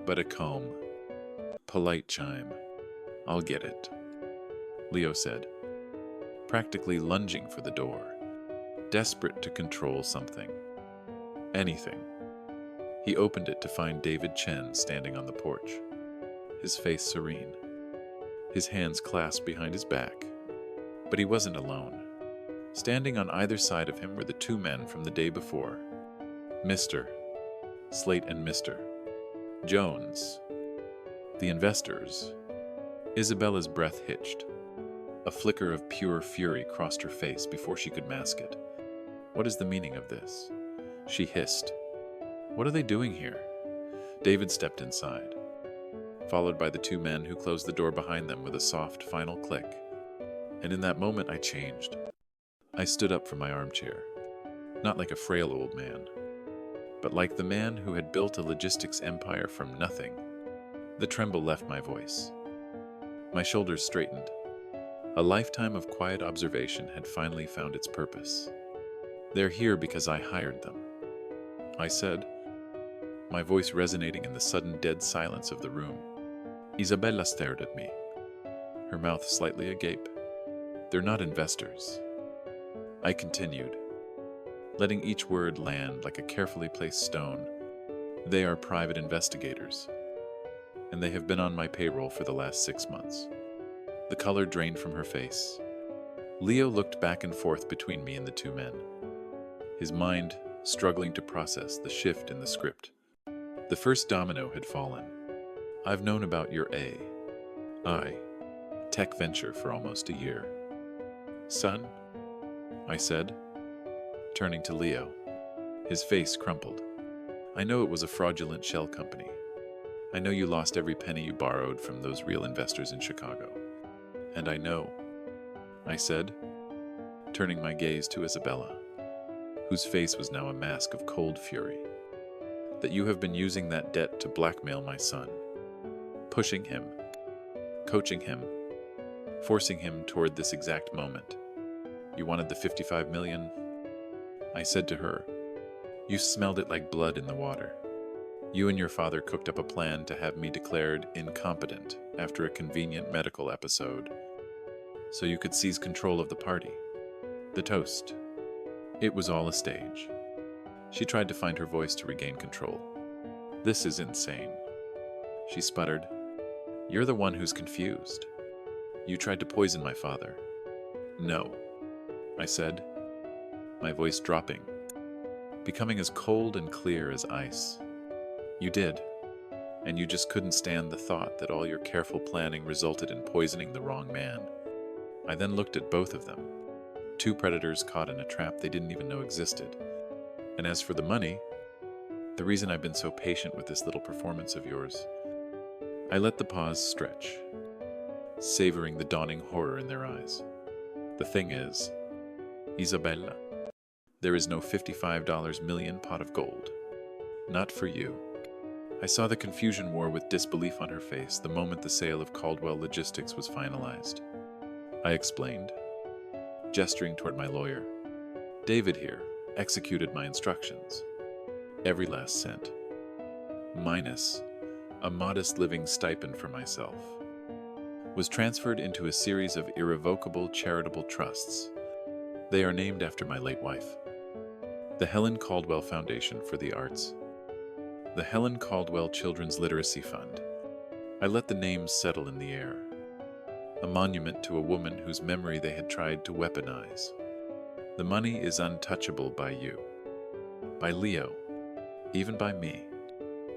but a calm, polite chime. I'll get it, Leo said, practically lunging for the door, desperate to control something, anything. He opened it to find David Chen standing on the porch, his face serene, his hands clasped behind his back. But he wasn't alone. Standing on either side of him were the two men from the day before, Mr. Slate and Mr. Jones, the investors. Isabella's breath hitched. A flicker of pure fury crossed her face before she could mask it. What is the meaning of this? She hissed. What are they doing here? David stepped inside, followed by the two men who closed the door behind them with a soft final click. And in that moment I changed. I stood up from my armchair, not like a frail old man, but like the man who had built a logistics empire from nothing. The tremble left my voice. My shoulders straightened. A lifetime of quiet observation had finally found its purpose. They're here because I hired them, I said, my voice resonating in the sudden dead silence of the room. Isabella stared at me, her mouth slightly agape. They're not investors. I continued, letting each word land like a carefully placed stone. They are private investigators, and they have been on my payroll for the last 6 months. The color drained from her face. Leo looked back and forth between me and the two men, his mind struggling to process the shift in the script. The first domino had fallen. I've known about your tech venture for almost a year. Son, I said, turning to Leo. His face crumpled. I know it was a fraudulent shell company. I know you lost every penny you borrowed from those real investors in Chicago. And I know, I said, turning my gaze to Isabella, whose face was now a mask of cold fury, that you have been using that debt to blackmail my son, pushing him, coaching him, forcing him toward this exact moment. You wanted the 55 million? I said to her, you smelled it like blood in the water. You and your father cooked up a plan to have me declared incompetent after a convenient medical episode, so you could seize control of the party, the toast. It was all a stage. She tried to find her voice to regain control. This is insane. She sputtered. You're the one who's confused. You tried to poison my father. No, I said, my voice dropping, becoming as cold and clear as ice. You did, and you just couldn't stand the thought that all your careful planning resulted in poisoning the wrong man. I then looked at both of them, two predators caught in a trap they didn't even know existed. And as for the money, the reason I've been so patient with this little performance of yours, I let the pause stretch, savoring the dawning horror in their eyes. The thing is, Isabella, there is no $55 million pot of gold. Not for you. I saw the confusion war with disbelief on her face the moment the sale of Caldwell Logistics was finalized. I explained, gesturing toward my lawyer. David here executed my instructions. Every last cent. Minus a modest living stipend for myself. Was transferred into a series of irrevocable charitable trusts. They are named after my late wife. The Helen Caldwell Foundation for the Arts. The Helen Caldwell Children's Literacy Fund. I let the names settle in the air. A monument to a woman whose memory they had tried to weaponize. The money is untouchable by you, by Leo, even by me.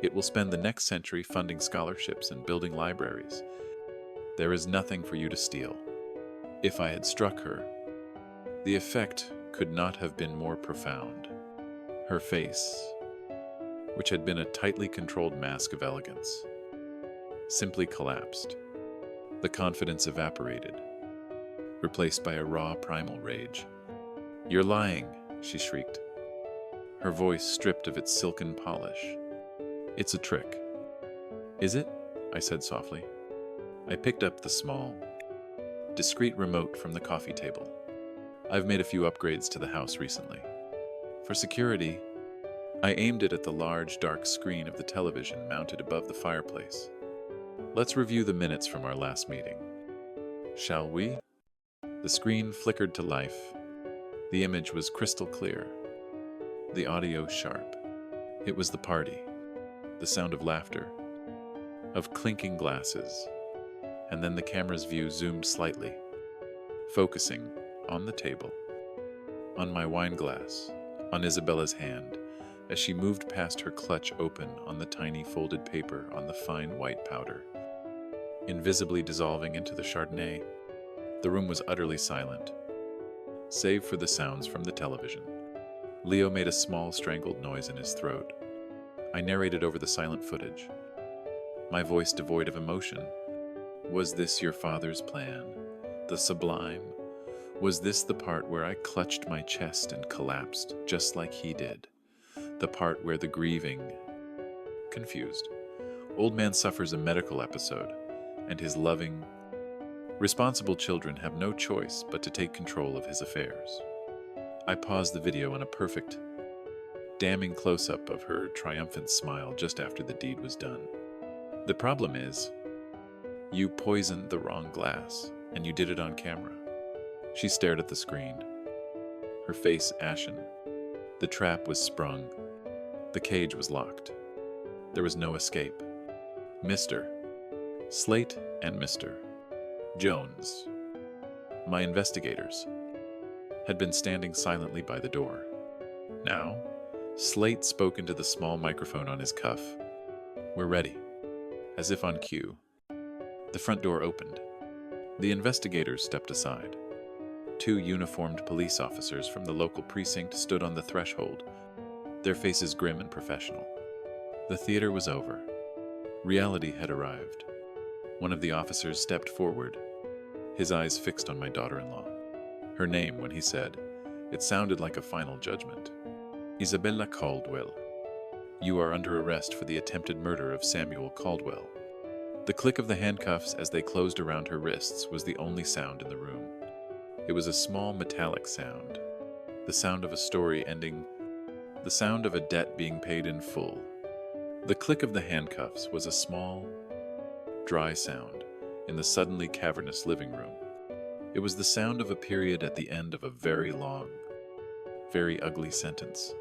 It will spend the next century funding scholarships and building libraries. There is nothing for you to steal. If I had struck her, the effect could not have been more profound. Her face, which had been a tightly controlled mask of elegance, simply collapsed. The confidence evaporated, replaced by a raw primal rage. You're lying, she shrieked, her voice stripped of its silken polish. It's a trick. Is it? I said softly. I picked up the small, discreet remote from the coffee table. I've made a few upgrades to the house recently. For security, I aimed it at the large, dark screen of the television mounted above the fireplace. Let's review the minutes from our last meeting. Shall we? The screen flickered to life. The image was crystal clear. The audio sharp. It was the party. The sound of laughter. Of clinking glasses. And then the camera's view zoomed slightly, focusing on the table, on my wine glass, on Isabella's hand, as she moved past her clutch open on the tiny folded paper on the fine white powder. Invisibly dissolving into the Chardonnay, the room was utterly silent, save for the sounds from the television. Leo made a small strangled noise in his throat. I narrated over the silent footage, my voice devoid of emotion. Was this your father's plan? The sublime? Was this the part where I clutched my chest and collapsed, just like he did? The part where the grieving, confused, old man suffers a medical episode, and his loving, responsible children have no choice but to take control of his affairs. I paused the video on a perfect, damning close-up of her triumphant smile just after the deed was done. The problem is, you poisoned the wrong glass, and you did it on camera. She stared at the screen, her face ashen. The trap was sprung. The cage was locked. There was no escape. Mr. Slate and Mr. Jones, my investigators, had been standing silently by the door. Now, Slate spoke into the small microphone on his cuff. We're ready. As if on cue. The front door opened. The investigators stepped aside. 2 uniformed police officers from the local precinct stood on the threshold, their faces grim and professional. The theater was over. Reality had arrived. One of the officers stepped forward, his eyes fixed on my daughter-in-law. Her name, when he said, it sounded like a final judgment. Isabella Caldwell. You are under arrest for the attempted murder of Samuel Caldwell. The click of the handcuffs as they closed around her wrists was the only sound in the room. It was a small metallic sound, the sound of a story ending, the sound of a debt being paid in full. The click of the handcuffs was a small, dry sound in the suddenly cavernous living room. It was the sound of a period at the end of a very long, very ugly sentence.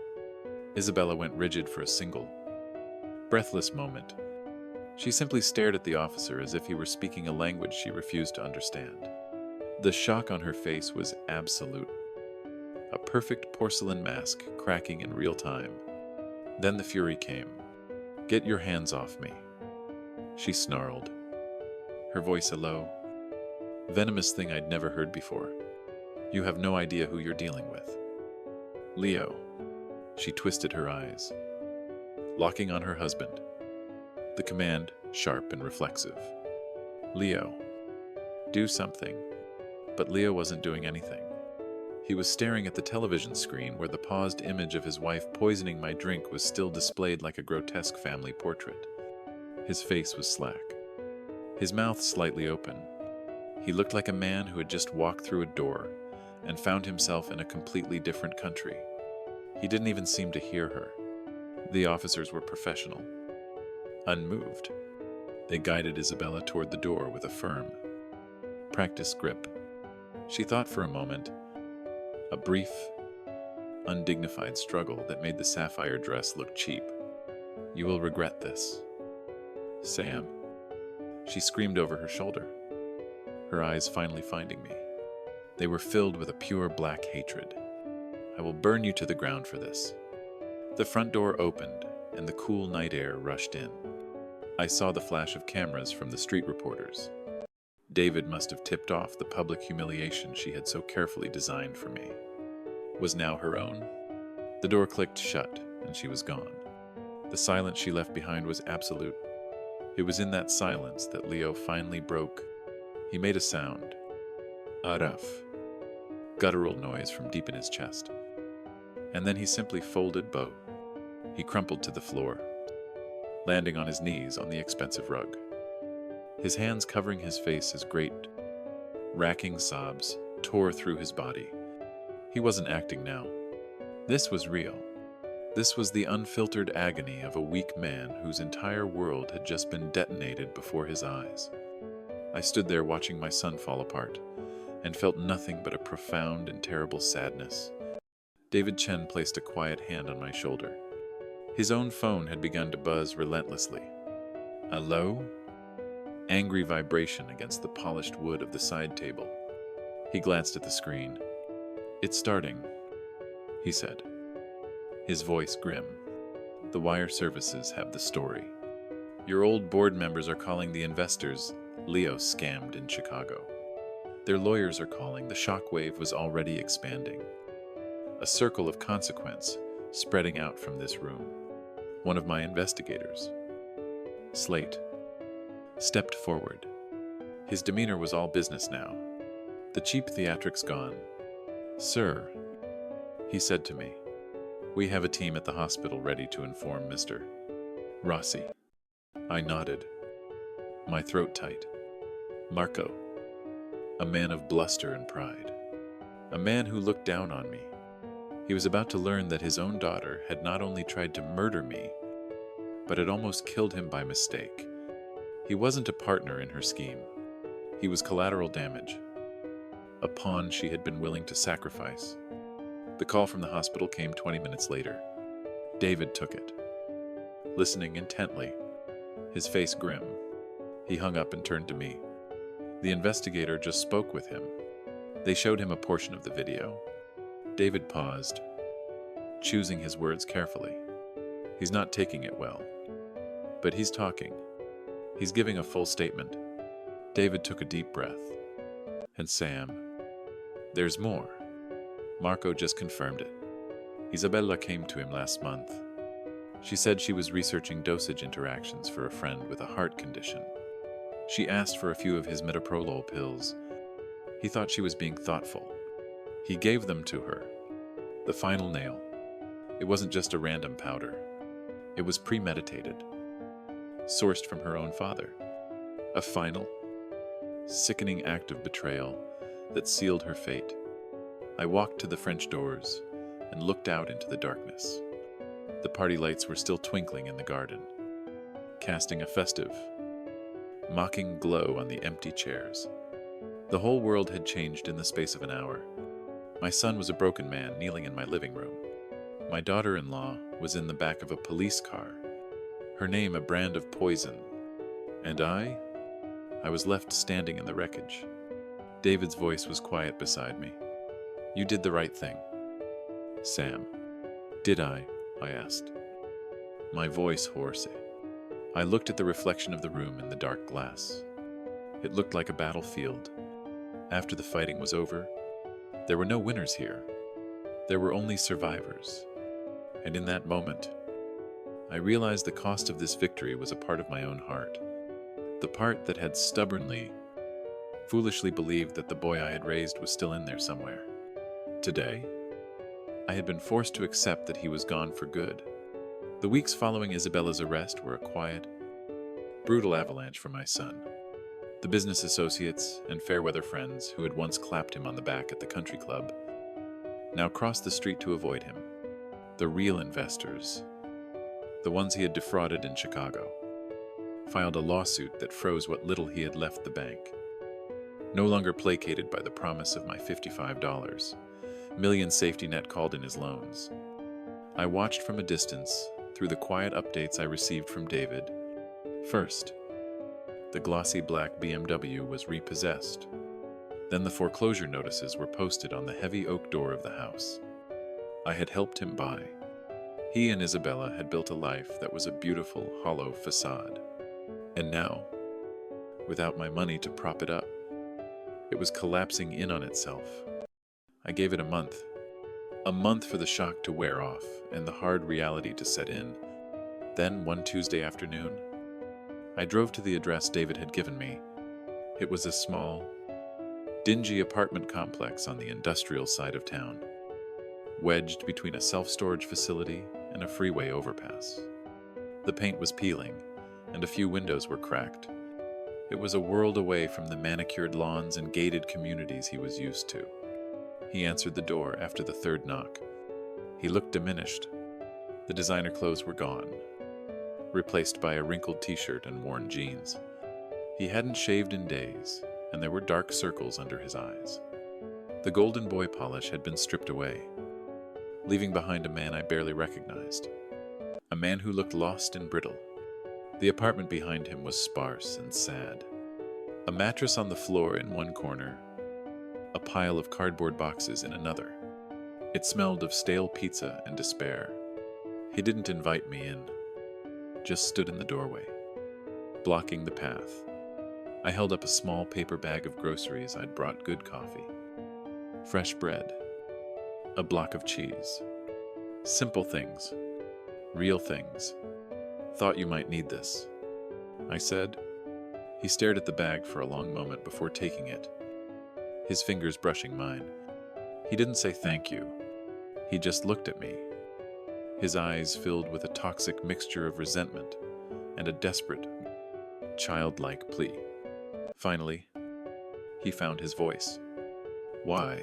Isabella went rigid for a single, breathless moment. She simply stared at the officer as if he were speaking a language she refused to understand. The shock on her face was absolute. A perfect porcelain mask cracking in real time. Then the fury came. Get your hands off me. She snarled, her voice a low, venomous thing I'd never heard before. You have no idea who you're dealing with. Leo. She twisted her eyes, locking on her husband. The command, sharp and reflexive. Leo. Do something. But Leo wasn't doing anything. He was staring at the television screen where the paused image of his wife poisoning my drink was still displayed like a grotesque family portrait. His face was slack, his mouth slightly open. He looked like a man who had just walked through a door and found himself in a completely different country. He didn't even seem to hear her. The officers were professional, unmoved. They guided Isabella toward the door with a firm, practiced grip. She thought for a moment, a brief, undignified struggle that made the sapphire dress look cheap. You will regret this. Sam. She screamed over her shoulder, her eyes finally finding me. They were filled with a pure black hatred. I will burn you to the ground for this. The front door opened, and the cool night air rushed in. I saw the flash of cameras from the street reporters. David must have tipped off the public humiliation she had so carefully designed for me. Was now her own. The door clicked shut, and she was gone. The silence she left behind was absolute. It was in that silence that Leo finally broke. He made a sound. A rough, guttural noise from deep in his chest. And then he simply folded bow. He crumpled to the floor, landing on his knees on the expensive rug. His hands covering his face as great, racking sobs tore through his body. He wasn't acting now. This was real. This was the unfiltered agony of a weak man whose entire world had just been detonated before his eyes. I stood there watching my son fall apart, and felt nothing but a profound and terrible sadness. David Chen placed a quiet hand on my shoulder. His own phone had begun to buzz relentlessly. A low, angry vibration against the polished wood of the side table. He glanced at the screen. It's starting, he said, his voice grim. The wire services have the story. Your old board members are calling the investors Leo scammed in Chicago. Their lawyers are calling the shockwave was already expanding. A circle of consequence spreading out from this room. One of my investigators, Slate, stepped forward. His demeanor was all business now, the cheap theatrics gone. Sir, he said to me, we have a team at the hospital ready to inform Mr. Rossi. I nodded, my throat tight. Marco, a man of bluster and pride, a man who looked down on me. He was about to learn that his own daughter had not only tried to murder me, but had almost killed him by mistake. He wasn't a partner in her scheme. He was collateral damage, a pawn she had been willing to sacrifice. The call from the hospital came 20 minutes later. David took it, listening intently, his face grim. He hung up and turned to me. The investigator just spoke with him. They showed him a portion of the video. David paused, choosing his words carefully. He's not taking it well, but he's talking. He's giving a full statement. David took a deep breath. And Sam, There's more. Marco just confirmed it. Isabella came to him last month. She said she was researching dosage interactions for a friend with a heart condition. She asked for a few of his metoprolol pills. He thought she was being thoughtful. He gave them to her. The final nail. It wasn't just a random powder. It was premeditated. Sourced from her own father. A final, sickening act of betrayal that sealed her fate. I walked to the French doors and looked out into the darkness. The party lights were still twinkling in the garden, casting a festive, mocking glow on the empty chairs. The whole world had changed in the space of an hour. My son was a broken man kneeling in my living room. My daughter-in-law was in the back of a police car, her name a brand of poison. And I was left standing in the wreckage. David's voice was quiet beside me. You did the right thing. Sam. Did I asked. My voice hoarse. I looked at the reflection of the room in the dark glass. It looked like a battlefield. After the fighting was over, there were no winners here. There were only survivors. And in that moment, I realized the cost of this victory was a part of my own heart. The part that had stubbornly, foolishly believed that the boy I had raised was still in there somewhere. Today, I had been forced to accept that he was gone for good. The weeks following Isabella's arrest were a quiet, brutal avalanche for my son. The business associates and fair-weather friends who had once clapped him on the back at the country club now crossed the street to avoid him. The real investors, the ones he had defrauded in Chicago, filed a lawsuit that froze what little he had left the bank. No longer placated by the promise of my $55, Million safety net called in his loans. I watched from a distance through the quiet updates I received from David. First, the glossy black BMW was repossessed. Then the foreclosure notices were posted on the heavy oak door of the house I had helped him buy. He and Isabella had built a life that was a beautiful, hollow facade. And now, without my money to prop it up, it was collapsing in on itself. I gave it a month for the shock to wear off and the hard reality to set in. Then, one Tuesday afternoon, I drove to the address David had given me. It was a small, dingy apartment complex on the industrial side of town, wedged between a self-storage facility and a freeway overpass. The paint was peeling, and a few windows were cracked. It was a world away from the manicured lawns and gated communities he was used to. He answered the door after the third knock. He looked diminished. The designer clothes were gone, replaced by a wrinkled t-shirt and worn jeans. He hadn't shaved in days, and there were dark circles under his eyes. The golden boy polish had been stripped away, leaving behind a man I barely recognized. A man who looked lost and brittle. The apartment behind him was sparse and sad. A mattress on the floor in one corner, a pile of cardboard boxes in another. It smelled of stale pizza and despair. He didn't invite me in, just stood in the doorway, blocking the path. I held up a small paper bag of groceries I'd brought: good coffee, fresh bread, a block of cheese. Simple things, real things. Thought you might need this, I said. He stared at the bag for a long moment before taking it, his fingers brushing mine. He didn't say thank you. He just looked at me, his eyes filled with a toxic mixture of resentment and a desperate, childlike plea. Finally, he found his voice. Why?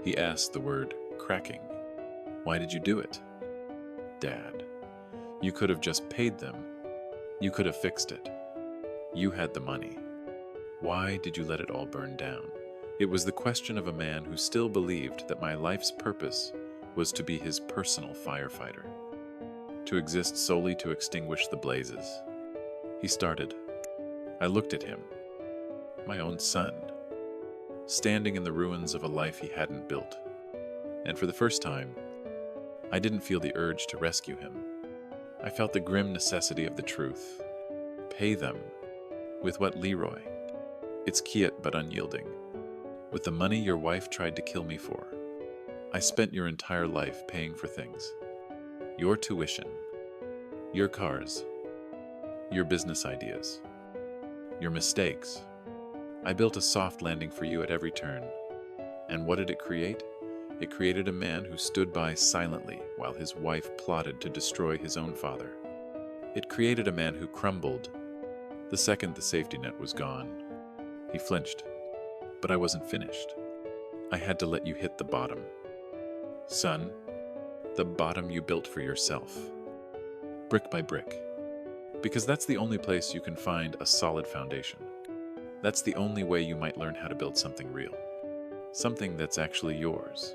He asked, the word cracking. Why did you do it? Dad, you could have just paid them. You could have fixed it. You had the money. Why did you let it all burn down? It was the question of a man who still believed that my life's purpose was to be his personal firefighter, to exist solely to extinguish the blazes. He started. I looked at him, my own son, standing in the ruins of a life he hadn't built. And for the first time, I didn't feel the urge to rescue him. I felt the grim necessity of the truth. Pay them. With what, Leroy? It's quiet but unyielding. with the money your wife tried to kill me for. I spent your entire life paying for things. Your tuition, your cars, your business ideas, your mistakes. I built a soft landing for you at every turn. And what did it create? It created a man who stood by silently while his wife plotted to destroy his own father. It created a man who crumbled the second the safety net was gone. He flinched, but I wasn't finished. I had to let you hit the bottom. Son, the bottom you built for yourself, brick by brick. Because that's the only place you can find a solid foundation. That's the only way you might learn how to build something real. Something that's actually yours.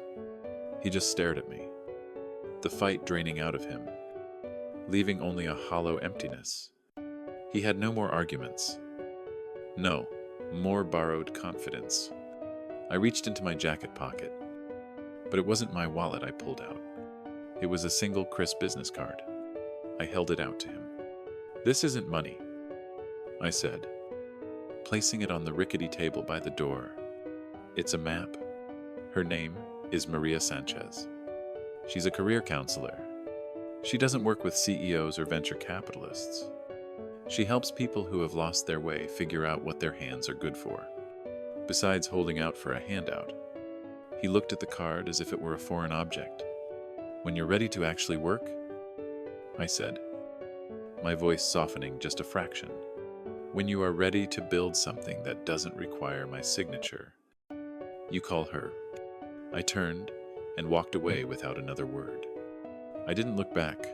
He just stared at me, the fight draining out of him, leaving only a hollow emptiness. He had no more arguments. No, more borrowed confidence. I reached into my jacket pocket, but it wasn't my wallet I pulled out. It was a single crisp business card. I held it out to him. "This isn't money," I said, placing it on the rickety table by the door. "It's a map. Her name is Maria Sanchez. She's a career counselor. She doesn't work with CEOs or venture capitalists. She helps people who have lost their way figure out what their hands are good for. Besides holding out for a handout," he looked at the card as if it were a foreign object. "When you're ready to actually work," I said, my voice softening just a fraction, "when you are ready to build something that doesn't require my signature, you call her." I turned and walked away without another word. I didn't look back.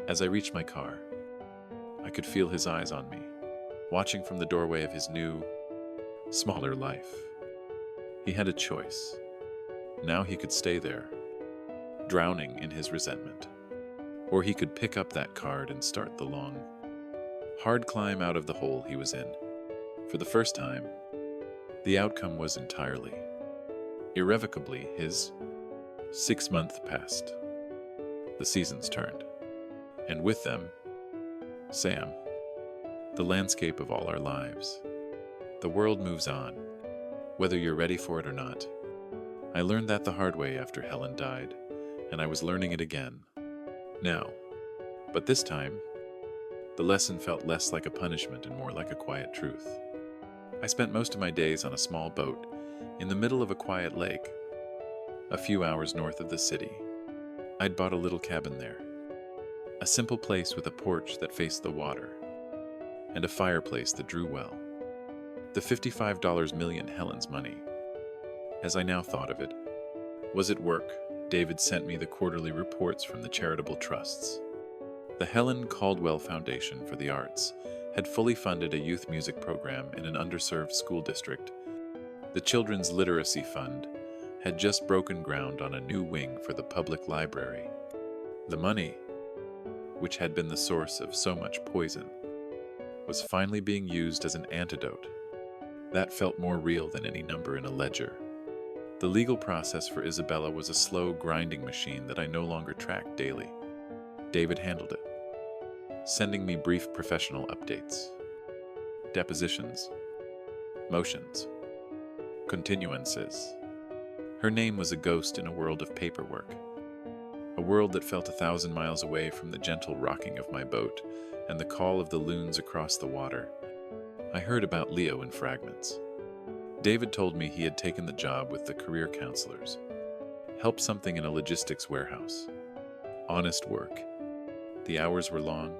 As I reached my car, I could feel his eyes on me, watching from the doorway of his new, smaller life. He had a choice. Now he could stay there, drowning in his resentment. Or he could pick up that card and start the long, hard climb out of the hole he was in. For the first time, the outcome was entirely, irrevocably his. 6 months passed. The seasons turned, and with them, Sam, the landscape of all our lives. The world moves on, whether you're ready for it or not. I learned that the hard way after Helen died, and I was learning it again now. But this time, the lesson felt less like a punishment and more like a quiet truth. I spent most of my days on a small boat in the middle of a quiet lake, a few hours north of the city. I'd bought a little cabin there, a simple place with a porch that faced the water, and a fireplace that drew well. The $55 million Helen's money, as I now thought of it, was at work. David sent me the quarterly reports from the charitable trusts. The Helen Caldwell Foundation for the Arts had fully funded a youth music program in an underserved school district. The Children's Literacy Fund had just broken ground on a new wing for the public library. The money, which had been the source of so much poison, was finally being used as an antidote. That felt more real than any number in a ledger. The legal process for Isabella was a slow, grinding machine that I no longer tracked daily. David handled it, sending me brief professional updates. Depositions, motions, continuances. Her name was a ghost in a world of paperwork, a world that felt 1,000 miles away from the gentle rocking of my boat and the call of the loons across the water. I heard about Leo in fragments. David told me he had taken the job with the career counselors, helped something in a logistics warehouse. Honest work. The hours were long.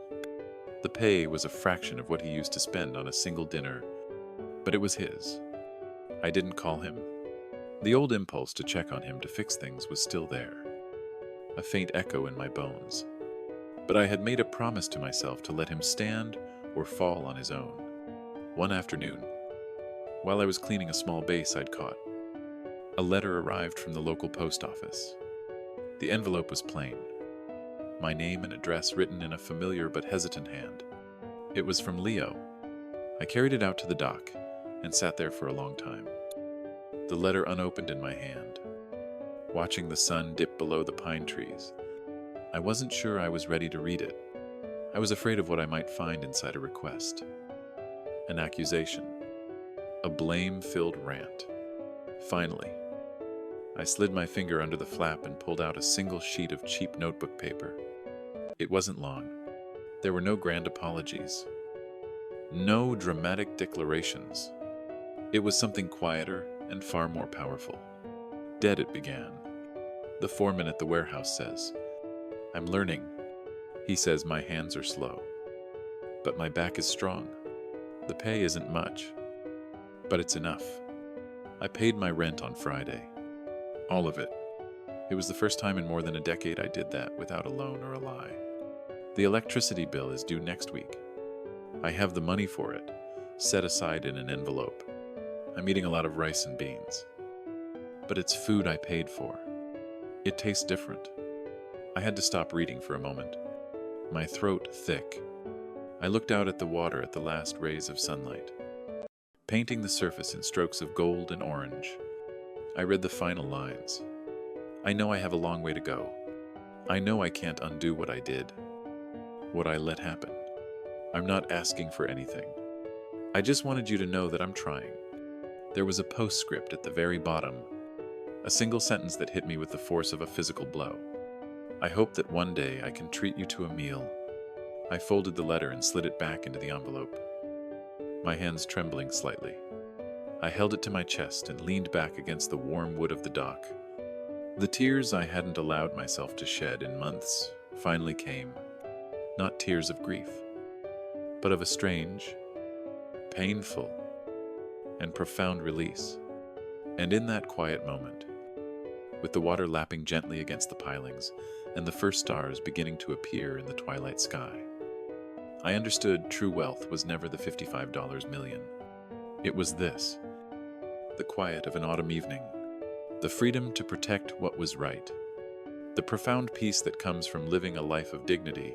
The pay was a fraction of what he used to spend on a single dinner, but it was his. I didn't call him. The old impulse to check on him to fix things was still there, a faint echo in my bones. But I had made a promise to myself to let him stand or fall on his own. One afternoon, while I was cleaning a small vase I'd caught, a letter arrived from the local post office. The envelope was plain, my name and address written in a familiar but hesitant hand. It was from Leo. I carried it out to the dock and sat there for a long time, the letter unopened in my hand, watching the sun dip below the pine trees. I wasn't sure I was ready to read it. I was afraid of what I might find inside a request, an accusation, a blame-filled rant. Finally, I slid my finger under the flap and pulled out a single sheet of cheap notebook paper. It wasn't long. There were no grand apologies, no dramatic declarations. It was something quieter and far more powerful. "Dead," it began. "The foreman at the warehouse says, 'I'm learning.' He says my hands are slow, but my back is strong. The pay isn't much, but it's enough. I paid my rent on Friday. All of it. It was the first time in more than a decade I did that without a loan or a lie. The electricity bill is due next week. I have the money for it, set aside in an envelope. I'm eating a lot of rice and beans. But it's food I paid for. It tastes different." I had to stop reading for a moment, my throat thick. I looked out at the water at the last rays of sunlight, painting the surface in strokes of gold and orange. I read the final lines. I know I have a long way to go. I know I can't undo what I did, what I let happen. I'm not asking for anything. I just wanted you to know that I'm trying. There was a postscript at the very bottom, a single sentence that hit me with the force of a physical blow. "I hope that one day I can treat you to a meal." I folded the letter and slid it back into the envelope, my hands trembling slightly. I held it to my chest and leaned back against the warm wood of the dock. The tears I hadn't allowed myself to shed in months finally came, not tears of grief, but of a strange, painful, and profound release. And in that quiet moment, with the water lapping gently against the pilings and the first stars beginning to appear in the twilight sky, I understood true wealth was never the $55 million. It was this: the quiet of an autumn evening, the freedom to protect what was right, the profound peace that comes from living a life of dignity.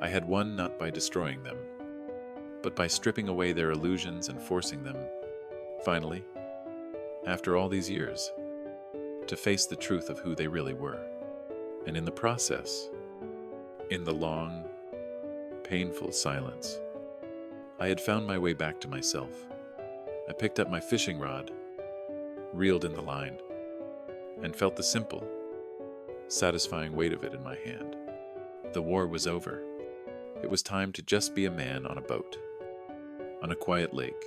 I had won not by destroying them, but by stripping away their illusions and forcing them, finally, after all these years, to face the truth of who they really were. And in the process, in the long, painful silence, I had found my way back to myself. I picked up my fishing rod, reeled in the line, and felt the simple, satisfying weight of it in my hand. The war was over. It was time to just be a man on a boat, on a quiet lake,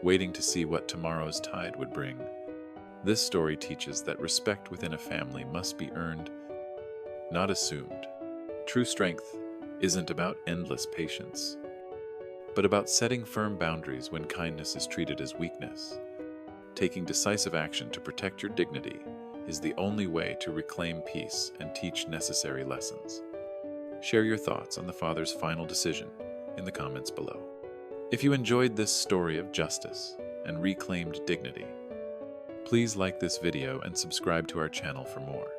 waiting to see what tomorrow's tide would bring. This story teaches that respect within a family must be earned, not assumed. True strength isn't about endless patience, but about setting firm boundaries when kindness is treated as weakness. Taking decisive action to protect your dignity is the only way to reclaim peace and teach necessary lessons. Share your thoughts on the father's final decision in the comments below. If you enjoyed this story of justice and reclaimed dignity, please like this video and subscribe to our channel for more.